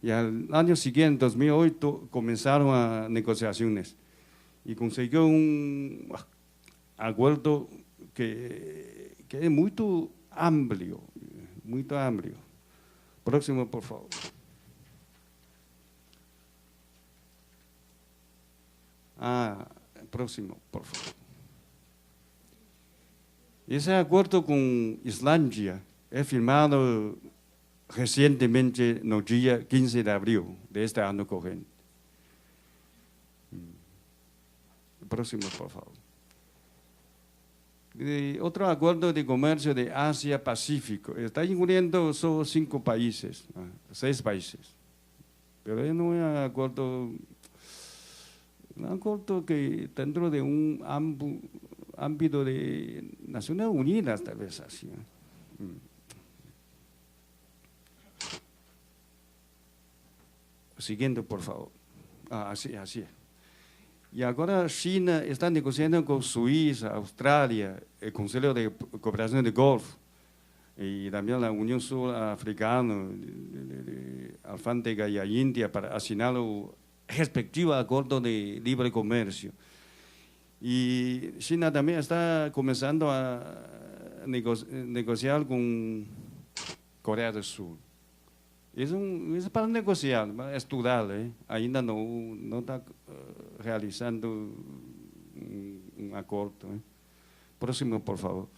Speaker 4: y al año siguiente, en 2008, comenzaron a negociaciones y consiguió un acuerdo que es muy amplio, Próximo, por favor. Próximo, por favor. Ese acuerdo con Islandia es firmado recientemente, no día 15 de abril de este año corriente. Próximo, por favor. Otro acuerdo de comercio de Asia-Pacífico. Está incluyendo solo 5 países, 6 países. Pero no es un acuerdo que dentro de un ámbito de Naciones Unidas, tal vez así. Siguiente, por favor. Así es. Y ahora China está negociando con Suiza, Australia, el Consejo de Cooperación del Golfo y también la Unión Surafricana, Alfándega y a India para asignar el respectivo acuerdo de libre comercio. Y China también está comenzando a negociar con Corea del Sur. Es para negociar, para estudiar, ainda no está realizando un acuerdo. Próximo, por favor.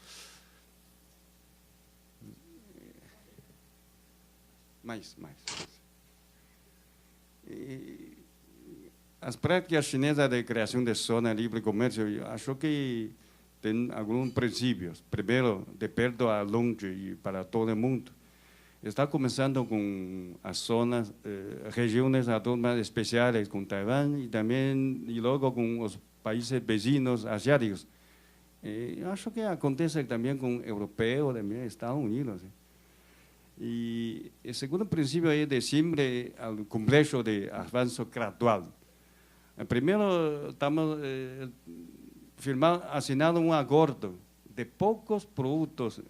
Speaker 4: Mais. As práticas chinesas de criação de zona de livre comércio, eu acho que tem alguns princípios. Primeiro, de perto a longe e para todo mundo. Está começando com as zonas, regiões mais especiais, com Taiwan e logo com os países vizinhos asiáticos. Eu acho que acontece também com europeus, também Estados Unidos. E o segundo princípio é de sempre o complexo de avanço gradual. Primeiro, estamos assinando um acordo de poucos produtos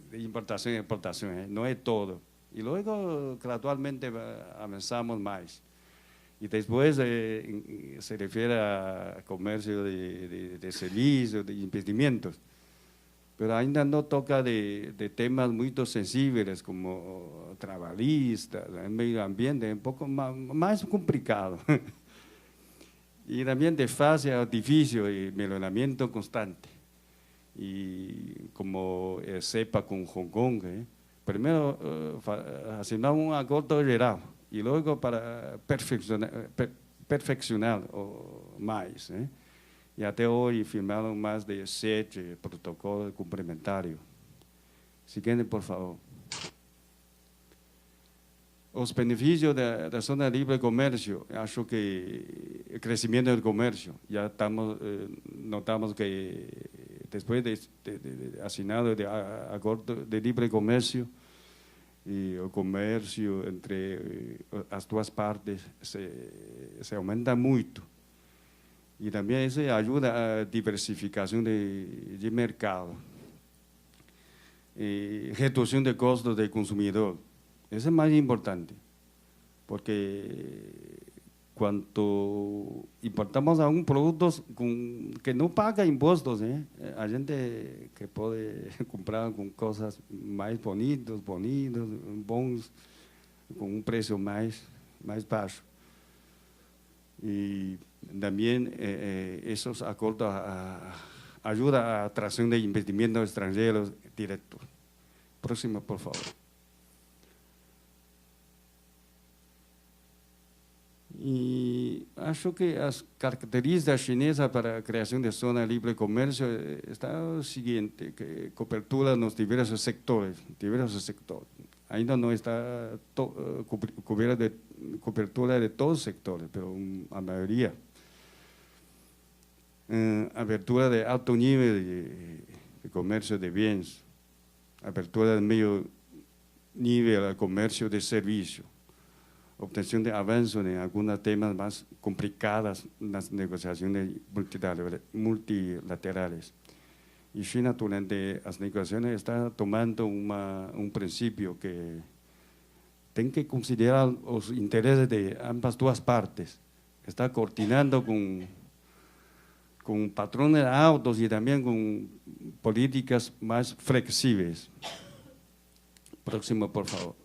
Speaker 4: de importação e exportação, não é todo. E logo, gradualmente, avançamos mais. E depois se refere a comércio de serviços, de investimentos. Mas ainda não toca de temas muito sensíveis, como trabalhistas, meio ambiente, um pouco mais complicado. E também de fase difícil e melhoramento constante. E como CEPA com Hong Kong, primeiro assinar um acordo geral e logo para perfeccionar mais. E até hoje firmaram mais de 7 protocolos complementares. Seguinte, por favor. Os benefícios da zona de livre comércio, acho que o crescimento do comércio, já notamos que depois de assinado o acordo de livre comércio, e o comércio entre as duas partes se aumenta muito. E também isso ajuda a diversificação de mercado. E redução de custos do consumidor. Isso é mais importante, porque quando importamos alguns produtos que não pagam impostos, a gente que pode comprar com coisas mais bonitas, bons, com preço mais baixo. E também esses acordos ajudam a atração de investimentos estrangeiros diretos. Próximo, por favor. E acho que as características chinesas para a criação de zona de livre comércio está o seguinte, que cobertura nos diversos sectores. Ainda não está cobertura de todos os sectores, mas a maioria. Abertura de alto nível de comércio de bens, abertura de meio nível de comércio de serviços, obtenção de avanço em alguns temas mais complicados nas negociações multilaterais. E China, durante as negociações, está tomando princípio que tem que considerar os interesses de ambas duas partes. Está coordenando com patrões altos e também com políticas mais flexíveis. Próximo, por favor.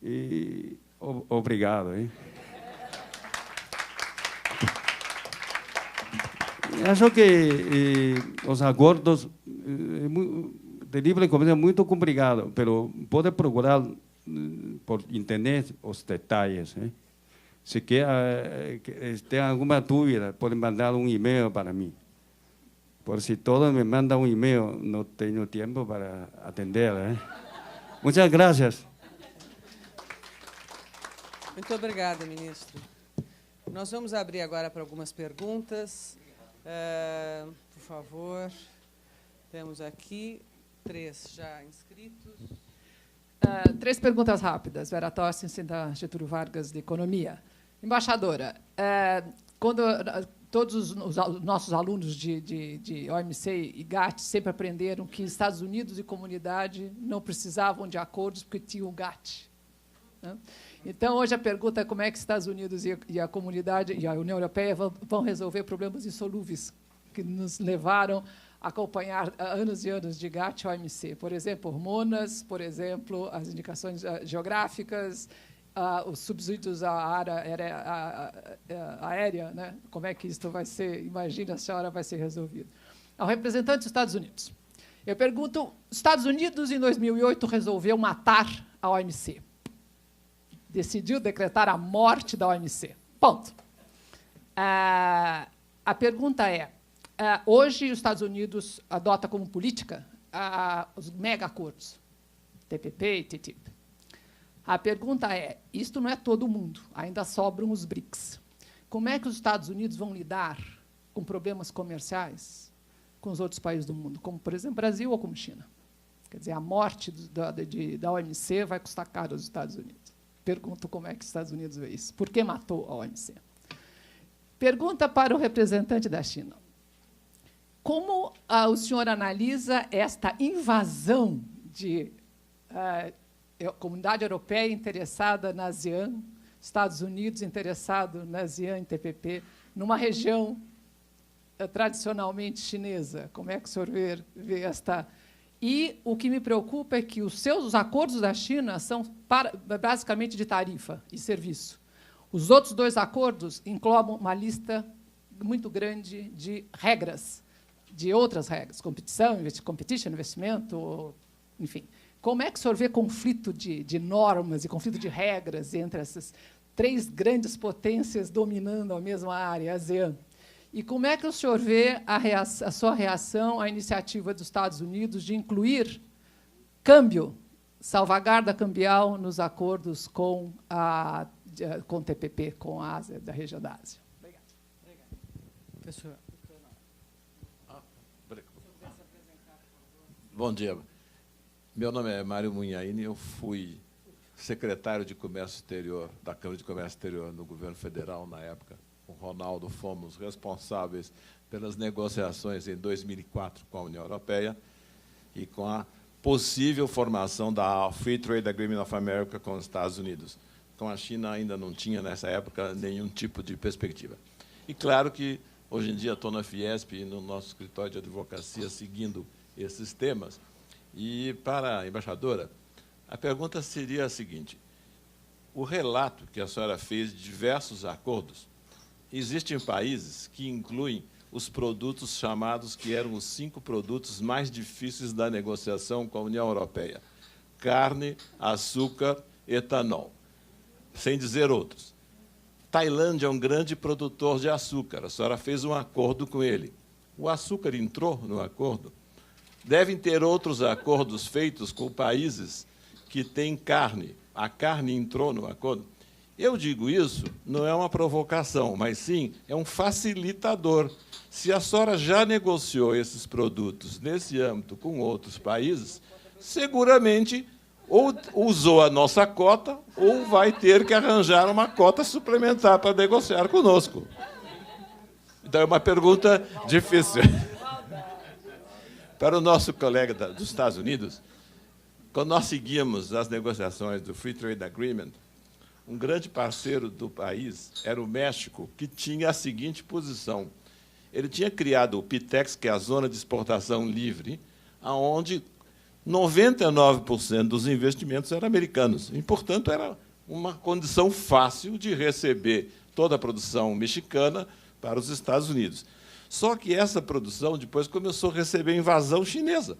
Speaker 4: E obrigado, hein? Acho que os acordos de livre comércio muito complicado, mas pode procurar por internet os detalhes. Se tem alguma dúvida, pode mandar e-mail para mim. Por si todos me mandam e-mail, não tenho tempo para atender. Muitas graças.
Speaker 1: Muito obrigada, ministro. Nós vamos abrir agora para algumas perguntas. Por favor, temos aqui 3 já inscritos.
Speaker 5: 3 perguntas rápidas. Vera Torstensen, da Getúlio Vargas, de Economia. Embaixadora, quando todos os nossos alunos de OMC e GATT sempre aprenderam que Estados Unidos e comunidade não precisavam de acordos porque tinham o GATT. Né? Então, hoje a pergunta é como é que Estados Unidos e a comunidade e a União Europeia vão resolver problemas insolúveis que nos levaram a acompanhar anos e anos de GATT e OMC. Por exemplo, hormonas, por exemplo, as indicações geográficas, os subsídios à área aérea, né? Como é que isso vai ser, imagina, a senhora vai ser resolvido. Ao representante dos Estados Unidos, eu pergunto, Estados Unidos, em 2008, resolveu matar a OMC. Decidiu decretar a morte da OMC. Ponto. A pergunta é, hoje os Estados Unidos adota como política os mega-acordos, TPP e TTIP. A pergunta é, isto não é todo mundo, ainda sobram os BRICS. Como é que os Estados Unidos vão lidar com problemas comerciais com os outros países do mundo, como, por exemplo, Brasil ou como China? Quer dizer, a morte da OMC vai custar caro aos Estados Unidos. Pergunto como é que os Estados Unidos vê isso. Por que matou a OMC? Pergunta para o representante da China. Como o senhor analisa esta invasão de comunidade europeia interessada na ASEAN, Estados Unidos interessado na ASEAN e TPP, numa região tradicionalmente chinesa? Como é que o senhor vê esta... E o que me preocupa é que os acordos da China são basicamente de tarifa e serviço. Os outros 2 acordos englobam uma lista muito grande de regras, de outras regras, competition, investimento, enfim. Como é que o senhor vê conflito de normas e conflito de regras entre essas 3 grandes potências dominando a mesma área, a ASEAN? E como é que o senhor vê a sua reação à iniciativa dos Estados Unidos de incluir câmbio, salvaguarda cambial, nos acordos com o TPP, com a Ásia, da região da Ásia? Obrigado.
Speaker 1: Professor.
Speaker 6: Bom dia. Meu nome é Mário Munhaine, eu fui secretário de Comércio Exterior, da Câmara de Comércio Exterior no governo federal, na época. Com o Ronaldo, fomos responsáveis pelas negociações em 2004 com a União Europeia e com a possível formação da Free Trade Agreement of America com os Estados Unidos. Com a China ainda não tinha, nessa época, nenhum tipo de perspectiva. E, claro que, hoje em dia, estou na Fiesp e no nosso escritório de advocacia seguindo esses temas. E, para a embaixadora, a pergunta seria a seguinte. O relato que a senhora fez de diversos acordos, existem países que incluem os produtos chamados, que eram os 5 produtos mais difíceis da negociação com a União Europeia. Carne, açúcar, etanol, sem dizer outros. Tailândia é um grande produtor de açúcar. A senhora fez um acordo com ele. O açúcar entrou no acordo. Devem ter outros acordos feitos com países que têm carne. A carne entrou no acordo. Eu digo isso, não é uma provocação, mas sim é um facilitador. Se a senhora já negociou esses produtos nesse âmbito com outros países, seguramente ou usou a nossa cota ou vai ter que arranjar uma cota suplementar para negociar conosco. Então, é uma pergunta difícil. Para o nosso colega dos Estados Unidos, quando nós seguíamos as negociações do Free Trade Agreement, um grande parceiro do país era o México, que tinha a seguinte posição. Ele tinha criado o PITEX, que é a Zona de Exportação Livre, onde 99% dos investimentos eram americanos. E, portanto, era uma condição fácil de receber toda a produção mexicana para os Estados Unidos. Só que essa produção depois começou a receber invasão chinesa,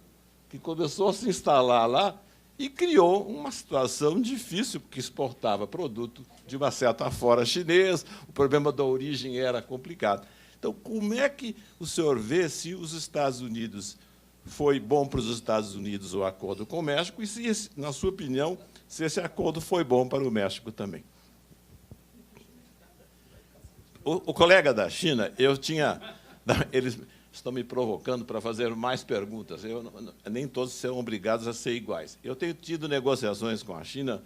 Speaker 6: que começou a se instalar lá e criou uma situação difícil, porque exportava produto de uma certa forma chinês, o problema da origem era complicado. Então, como é que o senhor vê se os Estados Unidos foi bom para os Estados Unidos o acordo com o México e, se, na sua opinião, se esse acordo foi bom para o México também? O colega da China, eles estão me provocando para fazer mais perguntas. Nem todos serão obrigados a ser iguais. Eu tenho tido negociações com a China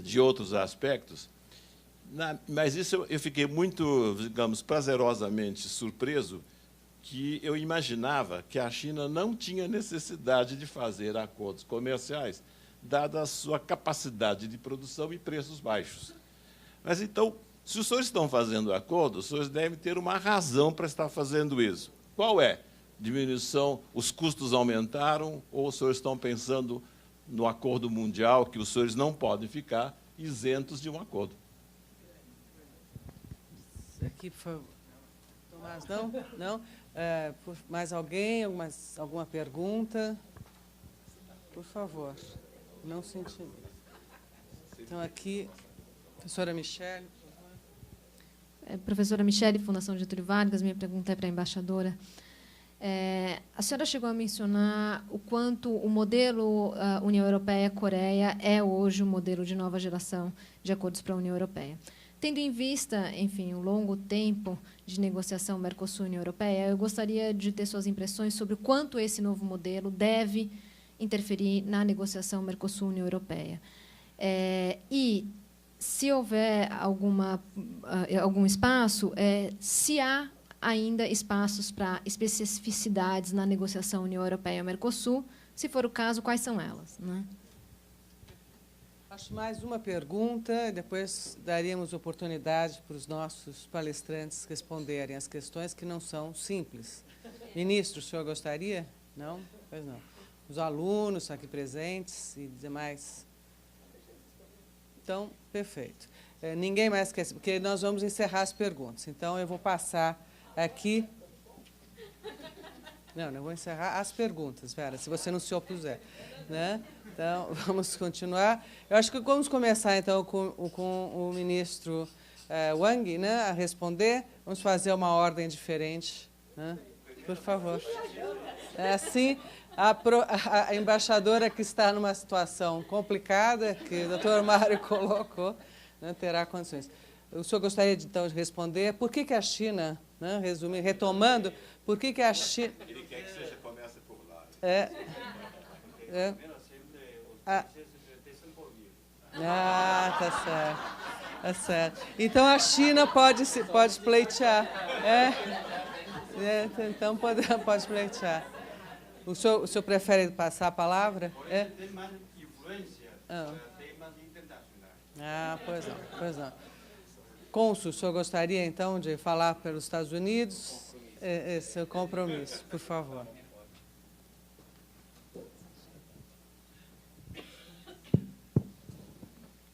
Speaker 6: de outros aspectos, mas isso eu fiquei muito, digamos, prazerosamente surpreso, que eu imaginava que a China não tinha necessidade de fazer acordos comerciais, dada a sua capacidade de produção e preços baixos. Mas, então, se os senhores estão fazendo acordo, os senhores devem ter uma razão para estar fazendo isso. Qual é? Diminuição, os custos aumentaram, ou os senhores estão pensando no acordo mundial, que os senhores não podem ficar isentos de um acordo?
Speaker 1: Aqui, por favor. Tomás, não? Não? Mais alguém? Alguma pergunta? Por favor. Não se intimide. Então, aqui, professora Michele.
Speaker 7: Professora Michele, Fundação Getúlio Vargas, minha pergunta é para a embaixadora. A senhora chegou a mencionar o quanto o modelo União Europeia-Coreia é hoje o modelo de nova geração de acordos para a União Europeia. Tendo em vista, enfim, o longo tempo de negociação Mercosul-União Europeia, eu gostaria de ter suas impressões sobre o quanto esse novo modelo deve interferir na negociação Mercosul-União Europeia. E, se houver algum espaço, se há ainda espaços para especificidades na negociação União Europeia-Mercosul, se for o caso, quais são elas, né?
Speaker 1: Acho mais uma pergunta, e depois daríamos oportunidade para os nossos palestrantes responderem as questões que não são simples. Ministro, o senhor gostaria? Não? Pois não. Os alunos aqui presentes e demais. Então, perfeito. Ninguém mais quer, porque nós vamos encerrar as perguntas. Então, eu vou passar aqui. Não vou encerrar as perguntas, Vera, se você não se opuser, né? Então, vamos continuar. Eu acho que vamos começar, então, com o ministro Wang, né, a responder. Vamos fazer uma ordem diferente, né? Por favor. Assim, a embaixadora que está numa situação complicada, que o doutor Mário colocou, não terá condições. O senhor gostaria, então, de responder por que a China, né, retomando, por que a China...
Speaker 6: Ele quer que você comece por lá.
Speaker 1: Tá certo. Tá certo. Então, a China pode pleitear. Então, pode pleitear. O senhor prefere passar a palavra?
Speaker 4: Tem mais influência temas internacionais.
Speaker 1: Pois não. Cônsul, o senhor gostaria, então, de falar pelos Estados Unidos? Esse é o compromisso, por favor.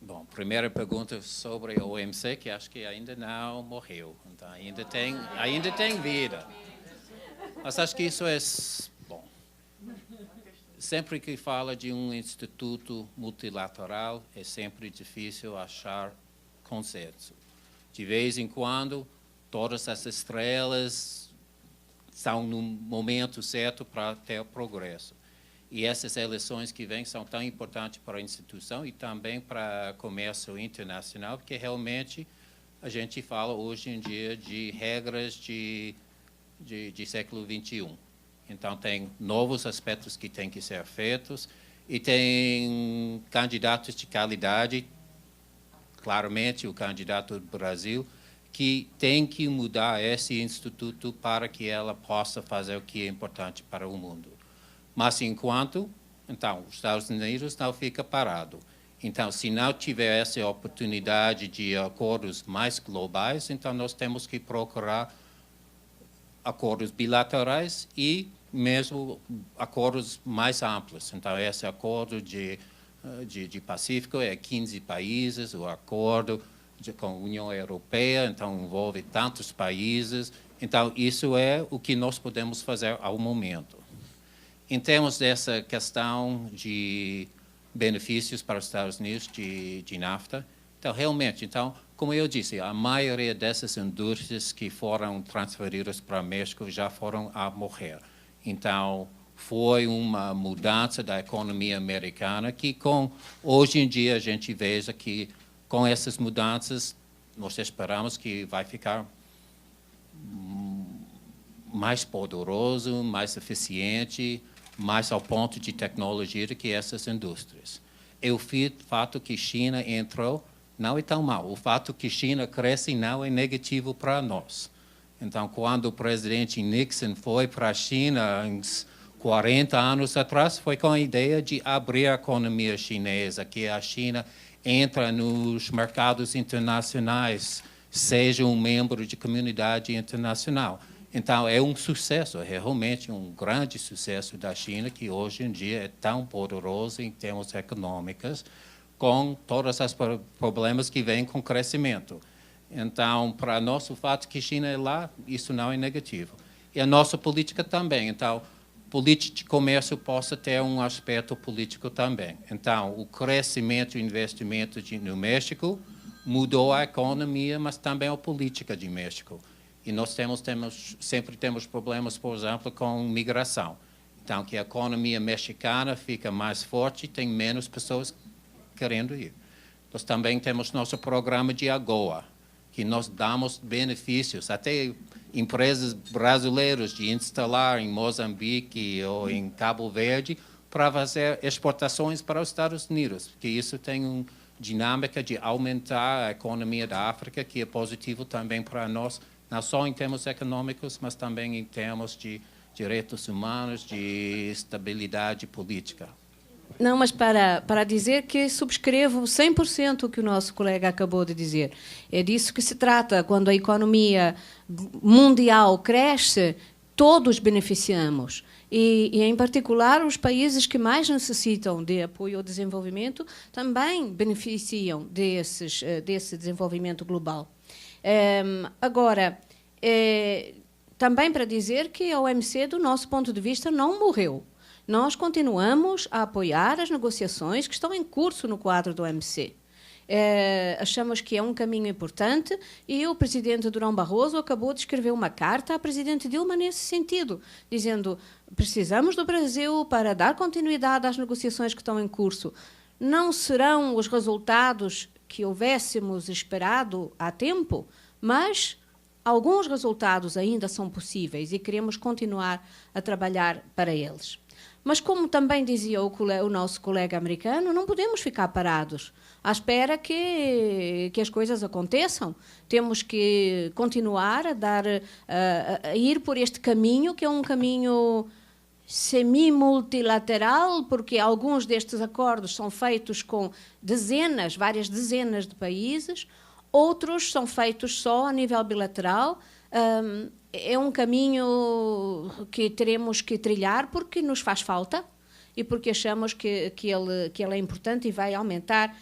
Speaker 3: Bom, primeira pergunta sobre o OMC, que acho que ainda não morreu. Então, ainda tem vida. Mas acho que isso é... Bom, sempre que fala de um instituto multilateral, é sempre difícil achar consenso. De vez em quando, todas as estrelas estão no momento certo para ter progresso. E essas eleições que vêm são tão importantes para a instituição e também para o comércio internacional, porque realmente a gente fala hoje em dia de regras de século XXI. Então, tem novos aspectos que têm que ser feitos e tem candidatos de qualidade, claramente o candidato do Brasil, que tem que mudar esse instituto para que ela possa fazer o que é importante para o mundo. Mas, enquanto, então, os Estados Unidos não fica parado. Então, se não tiver essa oportunidade de acordos mais globais, então nós temos que procurar acordos bilaterais e mesmo acordos mais amplos. Então, esse acordo de Pacífico é 15 países, o acordo com a União Europeia, então envolve tantos países. Então, isso é o que nós podemos fazer ao momento. Em termos dessa questão de benefícios para os Estados Unidos de NAFTA, então, realmente, como eu disse, a maioria dessas indústrias que foram transferidas para o México já foram a morrer. Então, foi uma mudança da economia americana que, hoje em dia, a gente veja que, com essas mudanças, nós esperamos que vai ficar mais poderoso, mais eficiente, mais ao ponto de tecnologia do que essas indústrias. E o fato que China entrou não é tão mal. O fato que China cresce não é negativo para nós. Então, quando o presidente Nixon foi para a China, uns 40 anos atrás, foi com a ideia de abrir a economia chinesa, que a China entra nos mercados internacionais, seja um membro de comunidade internacional. Então, é um sucesso, é realmente um grande sucesso da China, que hoje em dia é tão poderoso em termos econômicos, com todos os problemas que vêm com o crescimento. Então, para nós, o fato que a China é lá, isso não é negativo. E a nossa política também. Então, política de comércio possa ter um aspecto político também. Então, o crescimento e investimento no México mudou a economia, mas também a política de México. E nós sempre temos problemas, por exemplo, com migração. Então, que a economia mexicana fica mais forte, tem menos pessoas querendo ir. Nós também temos nosso programa de AGOA, que nós damos benefícios, até empresas brasileiras de instalar em Moçambique ou em Cabo Verde para fazer exportações para os Estados Unidos, porque isso tem uma dinâmica de aumentar a economia da África, que é positivo também para nós, não só em termos econômicos, mas também em termos de direitos humanos, de estabilidade política.
Speaker 2: Não, mas para dizer que subscrevo 100% o que o nosso colega acabou de dizer. É disso que se trata. Quando a economia mundial cresce, todos beneficiamos. E, em particular, os países que mais necessitam de apoio ao desenvolvimento também beneficiam desse desenvolvimento global. Agora, também para dizer que a OMC, do nosso ponto de vista, não morreu. Nós continuamos a apoiar as negociações que estão em curso no quadro do OMC. Achamos que é um caminho importante e o presidente Durão Barroso acabou de escrever uma carta à presidente Dilma nesse sentido, dizendo: precisamos do Brasil para dar continuidade às negociações que estão em curso. Não serão os resultados que houvéssemos esperado há tempo, mas alguns resultados ainda são possíveis e queremos continuar a trabalhar para eles. Mas, como também dizia o nosso colega americano, não podemos ficar parados à espera que as coisas aconteçam. Temos que continuar a ir por este caminho, que é um caminho semi-multilateral, porque alguns destes acordos são feitos com várias dezenas de países, outros são feitos só a nível bilateral. É um caminho que teremos que trilhar porque nos faz falta e porque achamos que ele é importante e vai aumentar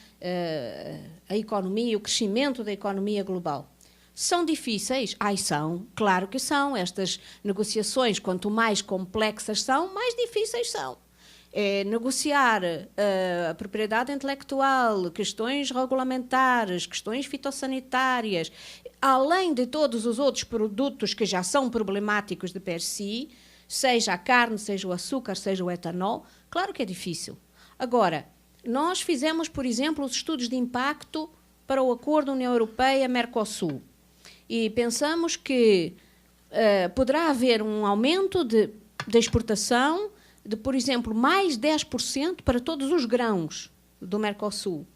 Speaker 2: a economia, o crescimento da economia global. São difíceis? São, claro que são. Estas negociações, quanto mais complexas são, mais difíceis são. Negociar a propriedade intelectual, questões regulamentares, questões fitossanitárias, além de todos os outros produtos que já são problemáticos de per si, seja a carne, seja o açúcar, seja o etanol, claro que é difícil. Agora, nós fizemos, por exemplo, os estudos de impacto para o Acordo União Europeia-Mercosul e pensamos que poderá haver um aumento da exportação de, por exemplo, mais 10% para todos os grãos do Mercosul.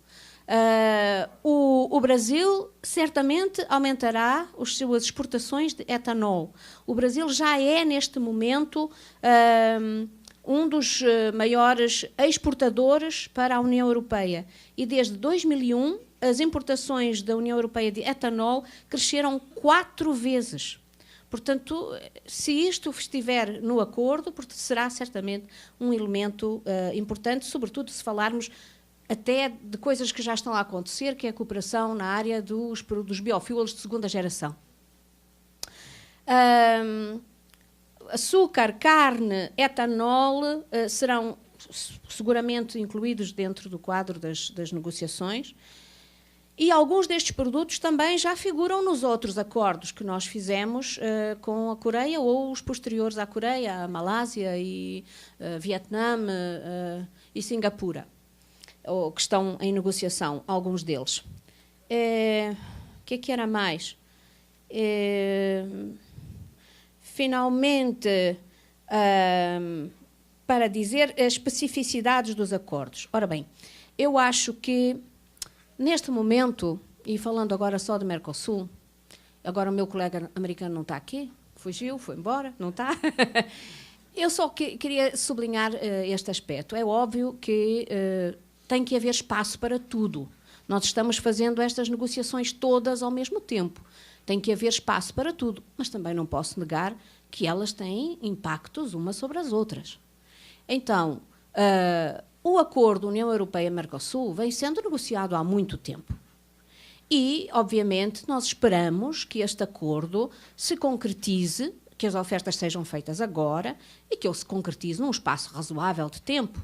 Speaker 2: O Brasil certamente aumentará as suas exportações de etanol. O Brasil já é, neste momento, um dos maiores exportadores para a União Europeia. E desde 2001, as importações da União Europeia de etanol cresceram 4 vezes. Portanto, se isto estiver no acordo, será certamente um elemento importante, sobretudo se falarmos até de coisas que já estão a acontecer, que é a cooperação na área dos biofuels de segunda geração. Açúcar, carne, etanol serão seguramente incluídos dentro do quadro das negociações. E alguns destes produtos também já figuram nos outros acordos que nós fizemos com a Coreia ou os posteriores à Coreia, a Malásia e Vietnã e Singapura, ou que estão em negociação, alguns deles. O que é que era mais? Finalmente, para dizer as especificidades dos acordos. Ora bem, eu acho que neste momento, e falando agora só do Mercosul, agora o meu colega americano não está aqui, fugiu, foi embora, não está. Eu só queria sublinhar este aspecto. É óbvio que tem que haver espaço para tudo. Nós estamos fazendo estas negociações todas ao mesmo tempo. Tem que haver espaço para tudo, mas também não posso negar que elas têm impactos umas sobre as outras. Então, o acordo União Europeia-Mercosul vem sendo negociado há muito tempo. E, obviamente, nós esperamos que este acordo se concretize, que as ofertas sejam feitas agora e que ele se concretize num espaço razoável de tempo.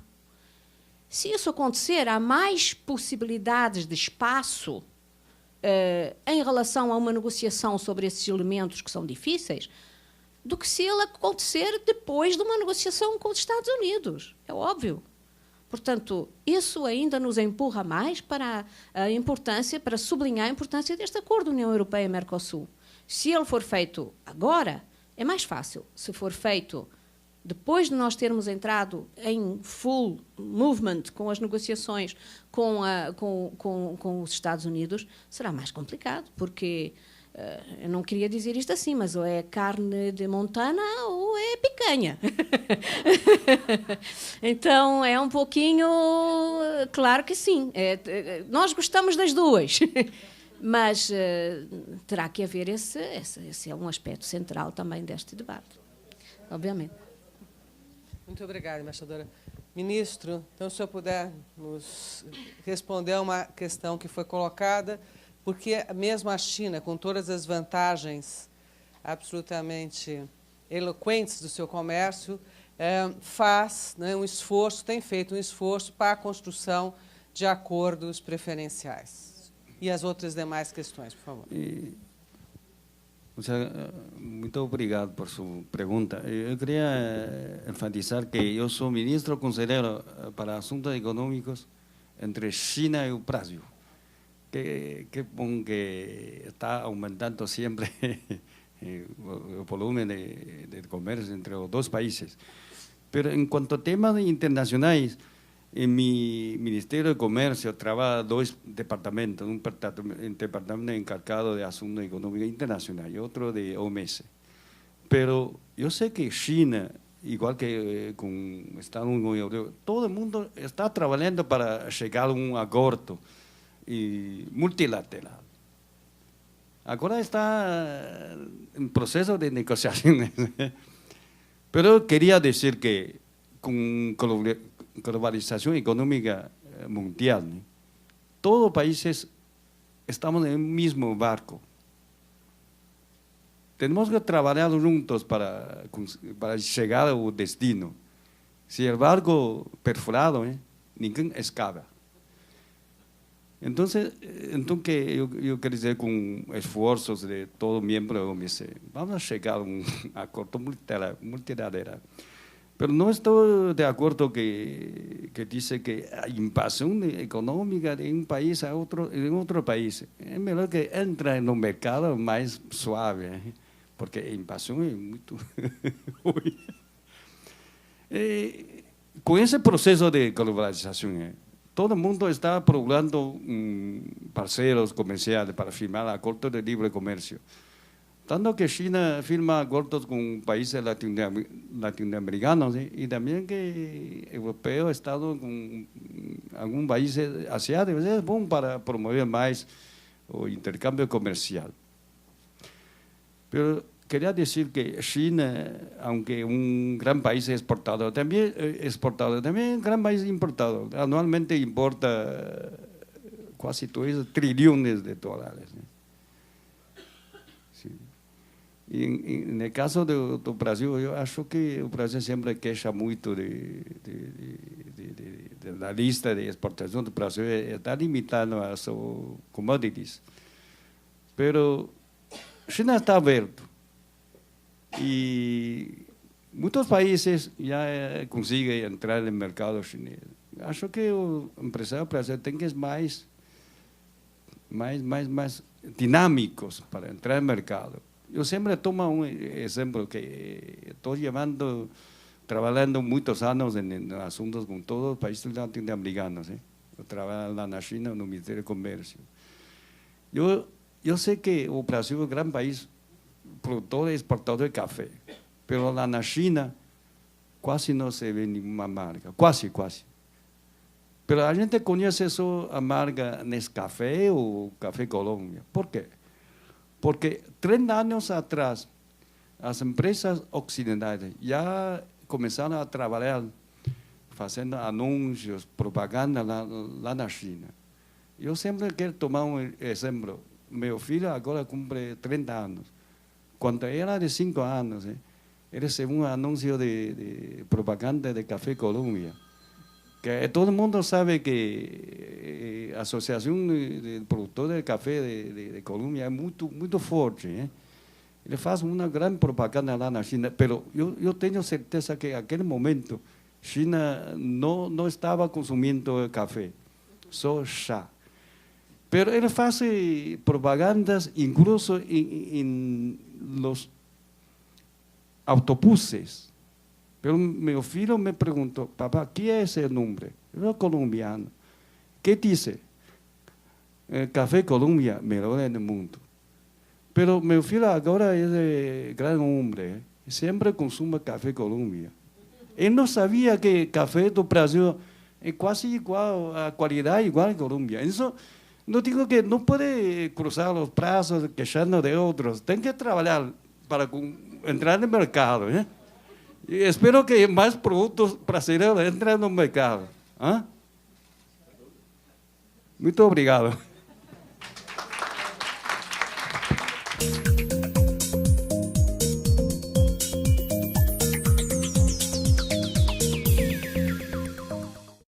Speaker 2: Se isso acontecer, há mais possibilidades de espaço em relação a uma negociação sobre esses elementos que são difíceis do que se ele acontecer depois de uma negociação com os Estados Unidos. É óbvio. Portanto, isso ainda nos empurra mais para a importância, para sublinhar a importância deste acordo União Europeia-Mercosul. Se ele for feito agora, é mais fácil. Se for feito depois de nós termos entrado em full movement com as negociações com os Estados Unidos, será mais complicado, porque eu não queria dizer isto assim, mas ou é carne de Montana ou é picanha. Então, é um pouquinho... Claro que sim. Nós gostamos das duas. Mas terá que haver esse é um aspecto central também deste debate, obviamente.
Speaker 1: Muito obrigada, embaixadora. Ministro, então, se o senhor puder nos responder a uma questão que foi colocada, porque mesmo a China, com todas as vantagens absolutamente eloquentes do seu comércio, faz um esforço, tem feito um esforço para a construção de acordos preferenciais. E as outras demais questões, por favor.
Speaker 4: Muito obrigado por sua pergunta. Eu queria enfatizar que eu sou ministro conselheiro para assuntos econômicos entre China e o Brasil. Que bom que está aumentando sempre o volume de comércio entre os dois países. Mas, em quanto a temas internacionais, em meu Ministério de Comércio trabalha dois departamentos, departamento encarregado de assuntos econômicos internacionais e outro de OMS. Mas eu sei que China, igual que com Estados Unidos, todo mundo está trabalhando para chegar a um acordo multilateral. Agora está em processo de negociações. Mas eu queria dizer que com globalização econômica mundial, todos os países estamos no mesmo barco. Temos que trabalhar juntos para chegar ao destino. Se o barco perfurado, ninguém escapa. Então que eu quero dizer, com esforços de todo membro da OMS, vamos chegar a um acordo multilateral. Mas não estou de acordo que diz que a invasão econômica de um país a outro país é melhor que entre no mercado mais suave, porque a invasão é muito ruim. Com esse processo de globalização, todo mundo está procurando parceiros comerciais para firmar acordos de livre comércio. Tanto que China firma acordos com países latino-americanos e também que europeus, Estados com alguns países asiáticos. É bom para promover mais o intercâmbio comercial. Mas quería decir que China, aunque un gran país exportador, también es un gran país importador. Anualmente importa quase trilhões de dólares. Sí. E no caso do Brasil, eu acho que o Brasil sempre queixa muito da lista de exportação do Brasil, está limitado a seus commodities. Pero China está aberto. E muitos países já conseguem entrar no mercado chinês. Acho que o empresário brasileiro tem que ser mais dinâmicos para entrar no mercado. Eu sempre tomo um exemplo que estou trabalhando muitos anos em assuntos com todos os países latino-americanos. Eu trabalho lá na China, no Ministério do Comércio. Eu sei que o Brasil é um grande país produtor e exportador de café, mas lá na China quase não se vê nenhuma marca, quase. Mas a gente conhece só a marca Nescafé ou Café Colômbia. Por quê? Porque 3 anos atrás, as empresas ocidentais já começaram a trabalhar fazendo anúncios, propaganda lá na China. Eu sempre quero tomar um exemplo. Meu filho agora cumpre 30 anos. Quando era de 5 anos, ele recebeu um anúncio de propaganda de Café Colômbia. Que todo mundo sabe que a Associação de Produtores de Café de Colômbia é muito forte. Ele faz uma grande propaganda lá na China, mas eu tenho certeza que naquele momento a China não estava consumindo café, só chá. Mas ele faz propagandas incluso em los autobuses. Pero meu filho me perguntou, papá, que é esse nome? Eu sou colombiano. Que diz? Café Colômbia, melhor do mundo. Pero meu filho agora é grande homem, sempre consome café Colômbia. Ele não sabia que café do Brasil é quase igual, a qualidade igual a Colômbia. Então, não digo que não pode cruzar os braços queixando de outros, tem que trabalhar para entrar no mercado. E espero que mais produtos brasileiros entrem no mercado. Muito obrigado.